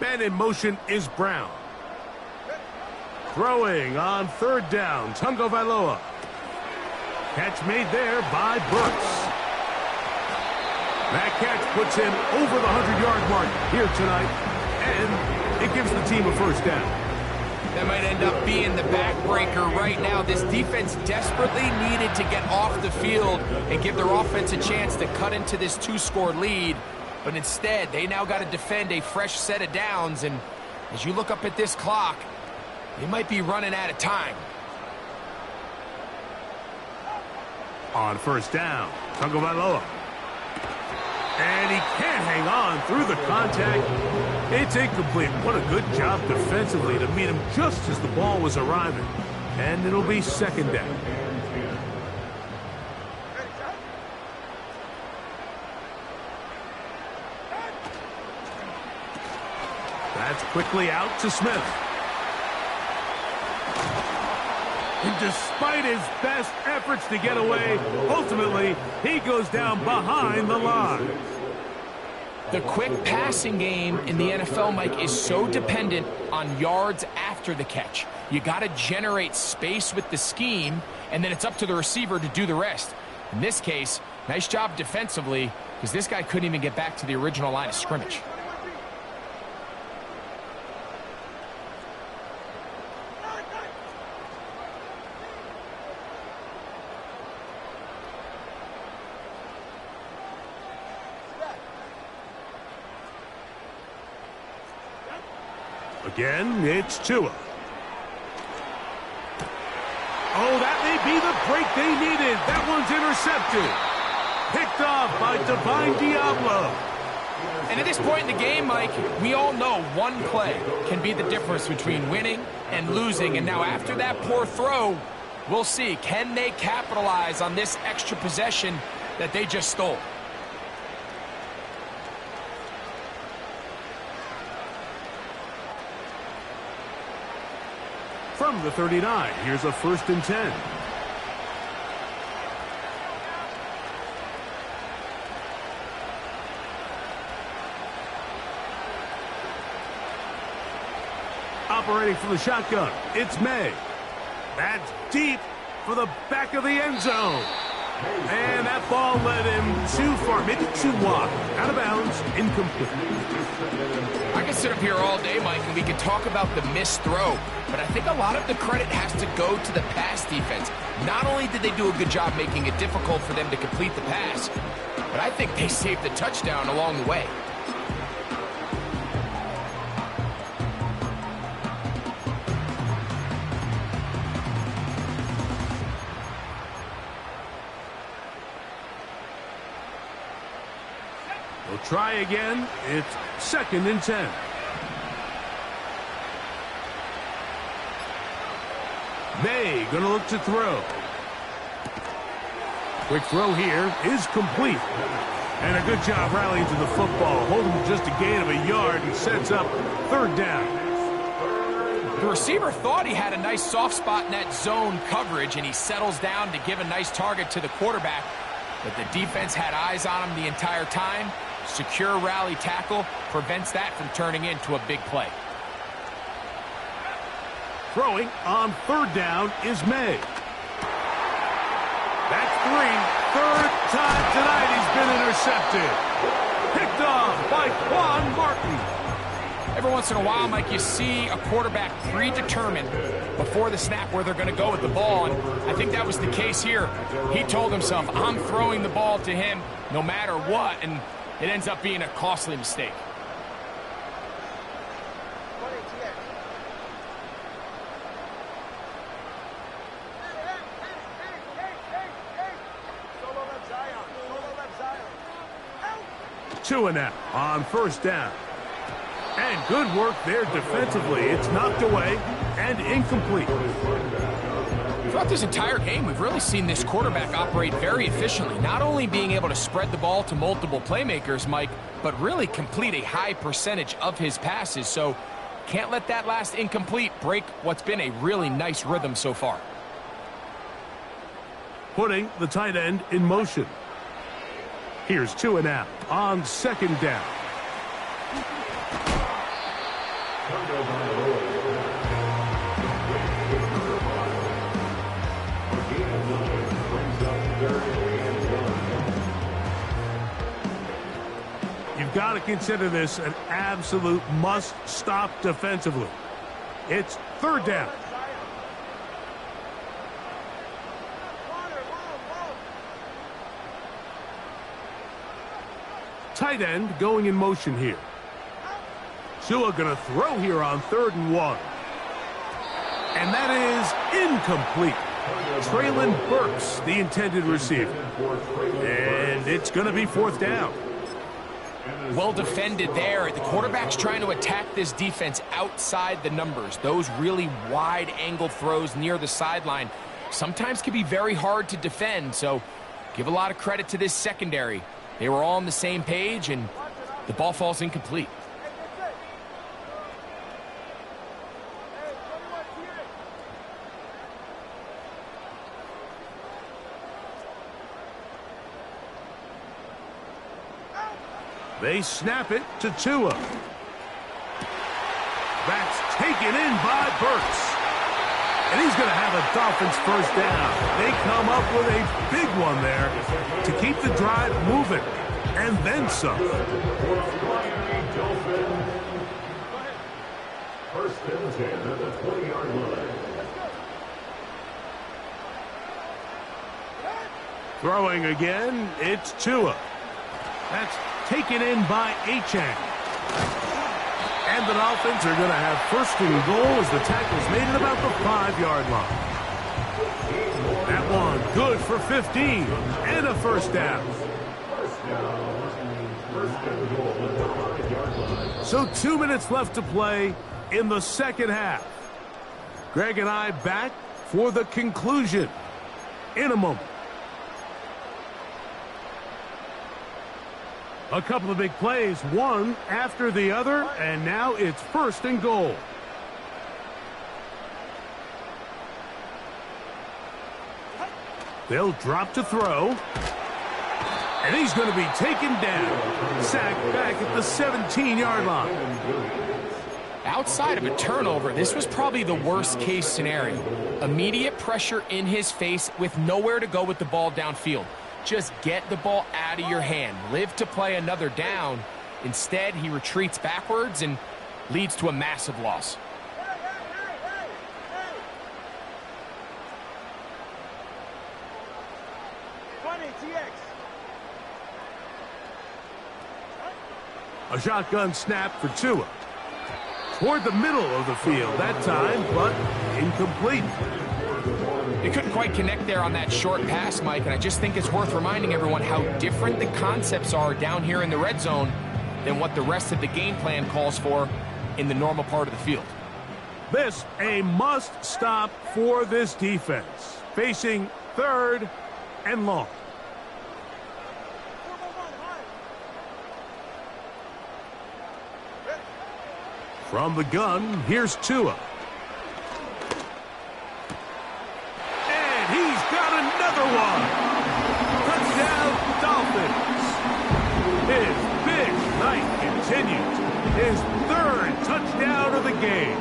Man in motion is Brown. Throwing on 3rd down, Tagovailoa. Catch made there by Burks. That catch puts him over the 100-yard mark here tonight, and it gives the team a 1st down. That might end up being the backbreaker right now. This defense desperately needed to get off the field and give their offense a chance to cut into this 2-score lead. But instead, they now got to defend a fresh set of downs. And as you look up at this clock, they might be running out of time. On 1st down, Tagovailoa. And he can't hang on through the contact. It's incomplete. What a good job defensively to meet him just as the ball was arriving. And it'll be 2nd down. That's quickly out to Smith. And despite his best efforts to get away, ultimately, he goes down behind the line. The quick passing game in the NFL, Mike, is so dependent on yards after the catch. You got to generate space with the scheme, and then it's up to the receiver to do the rest. In this case, nice job defensively, because this guy couldn't even get back to the original line of scrimmage. Again, it's Tua. Oh, that may be the break they needed. That one's intercepted. Picked off by Divine Diablo. And at this point in the game, Mike, we all know one play can be the difference between winning and losing. And now after that poor throw, we'll see. Can they capitalize on this extra possession that they just stole? From the 39, here's a 1st and 10. Operating from the shotgun, it's May. That's deep for the back of the end zone. And that ball led him too far, maybe too wide. Out of bounds, incomplete. I can sit up here all day, Mike, and we can talk about the missed throw, but I think a lot of the credit has to go to the pass defense. Not only did they do a good job making it difficult for them to complete the pass, but I think they saved the touchdown along the way. We'll try again. It's 2nd and 10. May gonna look to throw. Quick throw here is complete. And a good job rallying to the football, holding just a gain of a yard and sets up 3rd down. The receiver thought he had a nice soft spot in that zone coverage, and he settles down to give a nice target to the quarterback. But the defense had eyes on him the entire time. Secure rally tackle prevents that from turning into a big play. Throwing on 3rd down is May. That's 3. 3rd time tonight he's been intercepted. Picked off by Quan Martin. Every once in a while, Mike, you see a quarterback predetermined before the snap where they're going to go with the ball, and I think that was the case here. He told himself, I'm throwing the ball to him no matter what, and it ends up being a costly mistake. Tua now on 1st down. And good work there defensively. It's knocked away and incomplete. Throughout this entire game, we've really seen this quarterback operate very efficiently, not only being able to spread the ball to multiple playmakers, Mike, but really complete a high percentage of his passes. So can't let that last incomplete break what's been a really nice rhythm so far. Putting the tight end in motion. Here's Tua now on 2nd down. You've got to consider this an absolute must-stop defensively. It's 3rd down. Tight end going in motion here. Tua going to throw here on 3rd and 1. And that is incomplete. Traylon Burks, the intended receiver. And it's going to be 4th down. Well defended there. The quarterback's trying to attack this defense outside the numbers. Those really wide angle throws near the sideline sometimes can be very hard to defend. So give a lot of credit to this secondary. They were all on the same page, and the ball falls incomplete. They snap it to Tua. That's taken in by Burks. And he's going to have a Dolphins first down. They come up with a big one there to keep the drive moving. And then some. First and 10 at the 20-yard line. Throwing again, it's Tua. That's taken in by Achane. And the Dolphins are going to have first and goal as the tackle's made at about the 5-yard line. That one good for 15 and a first down. So 2 minutes left to play in the second half. Greg and I back for the conclusion in a moment. A couple of big plays, one after the other, and now it's first and goal. They'll drop to throw. And he's going to be taken down. Sacked back at the 17-yard line. Outside of a turnover, this was probably the worst-case scenario. Immediate pressure in his face with nowhere to go with the ball downfield. Just get the ball out of your hand. Live to play another down. Instead, he retreats backwards and leads to a massive loss. A shotgun snap for Tua. Toward the middle of the field that time, but incomplete. They couldn't quite connect there on that short pass, Mike, and I just think it's worth reminding everyone how different the concepts are down here in the red zone than what the rest of the game plan calls for in the normal part of the field. This a must stop for this defense. Facing third and long. From the gun, here's Tua. And he's got another one. Touchdown, Dolphins. His big night continues. His third touchdown of the game.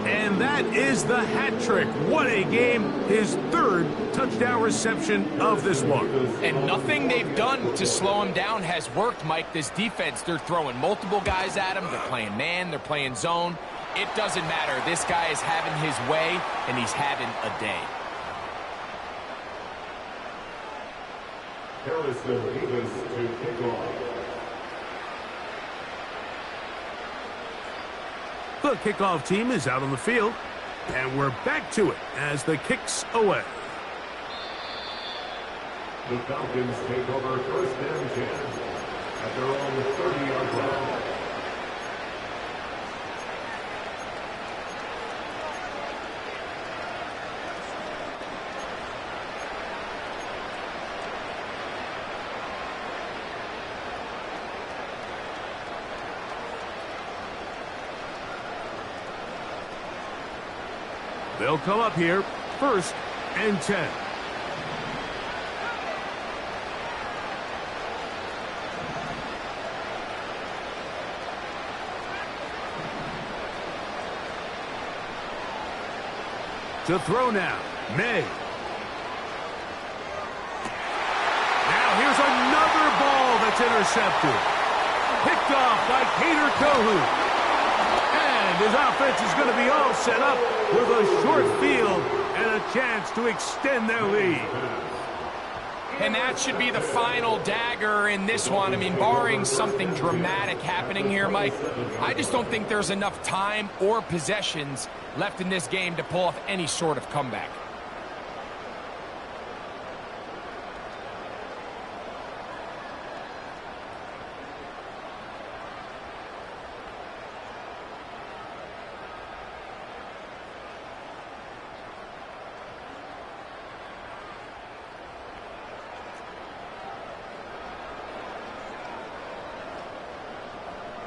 And that is the hat trick. What a game. His third touchdown reception of this one. And nothing they've done to slow him down has worked, Mike. This defense, they're throwing multiple guys at him. They're playing man. They're playing zone. It doesn't matter. This guy is having his way, and he's having a day. Harrison Davis to kick off. The kickoff team is out on the field, and we're back to it as the kick's away. The Falcons take over first and 10 at their own 30-yard line. They'll come up here, first and 10. To throw now, May. Now here's another ball that's intercepted. Picked off by Kader Kohou. And his offense is going to be all set up with a short field and a chance to extend their lead. And that should be the final dagger in this one. I mean, barring something dramatic happening here, Mike, I just don't think there's enough time or possessions left in this game to pull off any sort of comeback.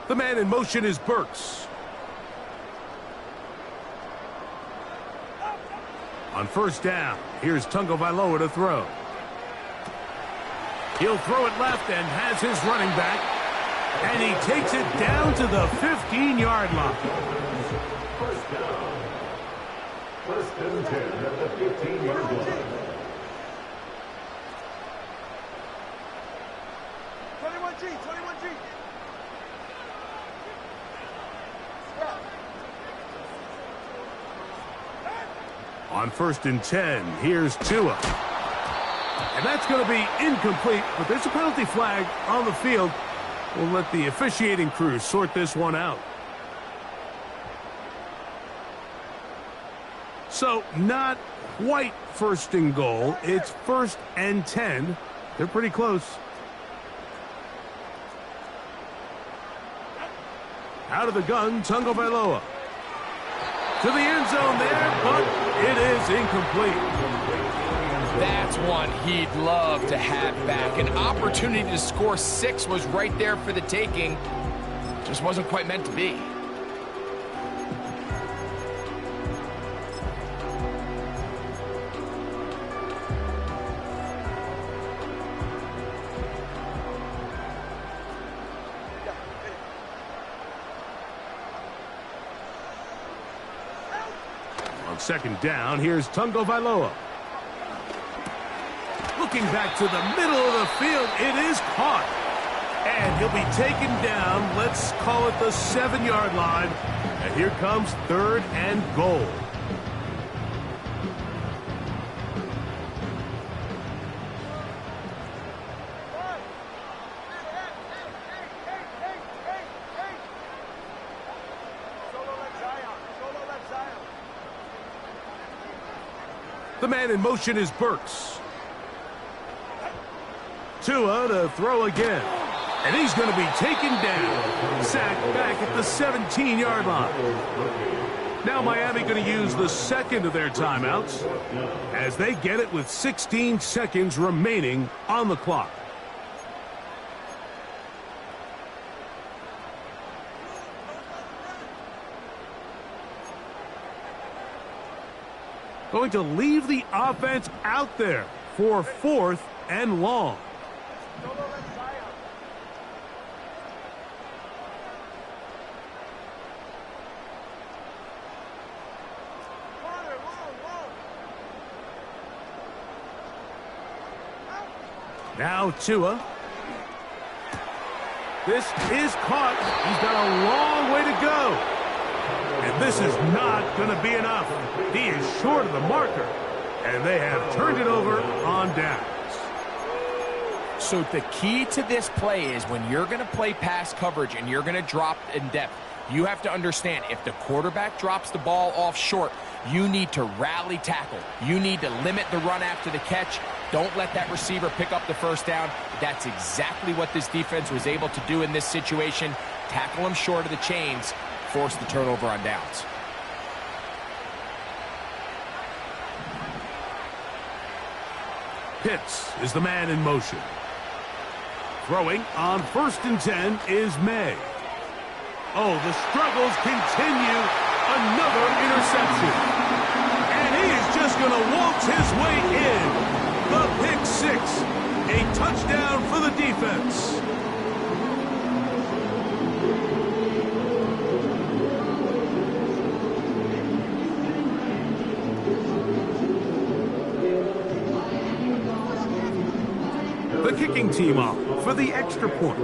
The man in motion is Burks. On first down, here's Tagovailoa to throw. He'll throw it left and has his running back And he takes it down to the 15-yard line. First down. First and 10 at the 15-yard line. 21G, 21G. On first and 10, here's Tua. And that's going to be incomplete, but there's a penalty flag on the field. We'll let the officiating crew sort this one out. So, not quite first and goal. It's first and 10. They're pretty close. Out of the gun, Tagovailoa. To the end zone there, but it is incomplete. That's one he'd love to have back. An opportunity to score 6 was right there for the taking. Just wasn't quite meant to be. On second down, here's Tagovailoa. Looking back to the middle of the field, it is caught. And he'll be taken down, let's call it the 7-yard line. And here comes third and goal. The man in motion is Burks. Tua to throw again. And he's going to be taken down. Sacked back at the 17-yard line. Now Miami going to use the second of their timeouts as they get it with 16 seconds remaining on the clock. Going to leave the offense out there for fourth and long. Now Tua. This is caught. He's got a long way to go. And this is not going to be enough. He is short of the marker. And they have turned it over on downs. So the key to this play is when you're going to play pass coverage and you're going to drop in depth, you have to understand if the quarterback drops the ball off short, you need to rally tackle. You need to limit the run after the catch. Don't let that receiver pick up the first down. That's exactly what this defense was able to do in this situation. Tackle him short of the chains, force the turnover on downs. Pitts is the man in motion. Throwing on first and 10 is May. Oh, the struggles continue. Another interception. And he is just going to waltz his way in. The pick six. A touchdown for the defense. The kicking team off for the extra point.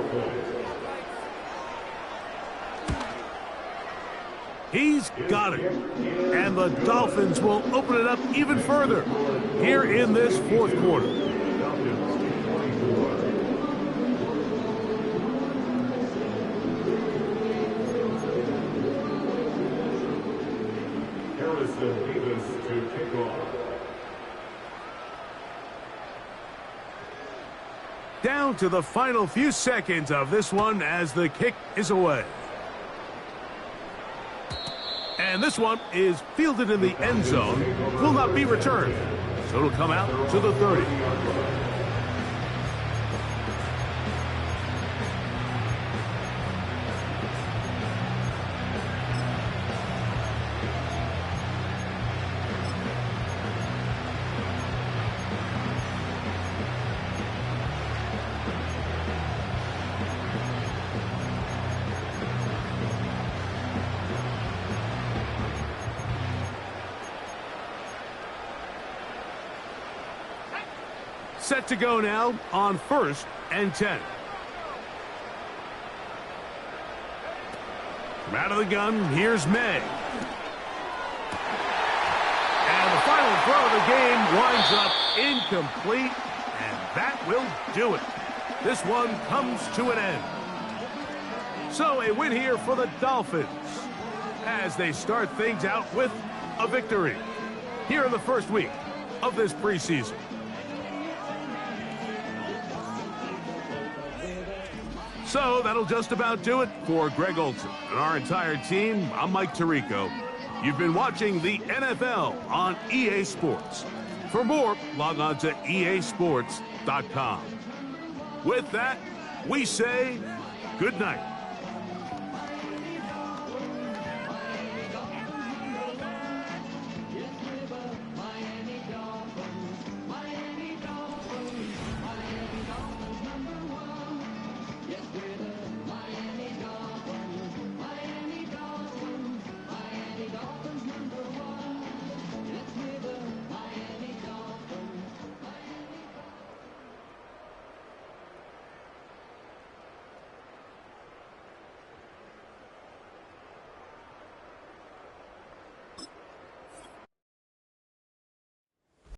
He's got it. And the Dolphins will open it up even further here in this fourth quarter. Harrison Davis to kick off. Down to the final few seconds of this one as the kick is away. And this one is fielded in the end zone. Will not be returned. So it'll come out to the 30. Set to go now on 1st and 10. From out of the gun, here's May. And the final throw of the game winds up incomplete, and that will do it. This one comes to an end. So a win here for the Dolphins as they start things out with a victory here in the first week of this preseason. So that'll just about do it for Greg Olson and our entire team. I'm Mike Tirico. You've been watching the NFL on EA Sports. For more, log on to easports.com. With that, we say good night.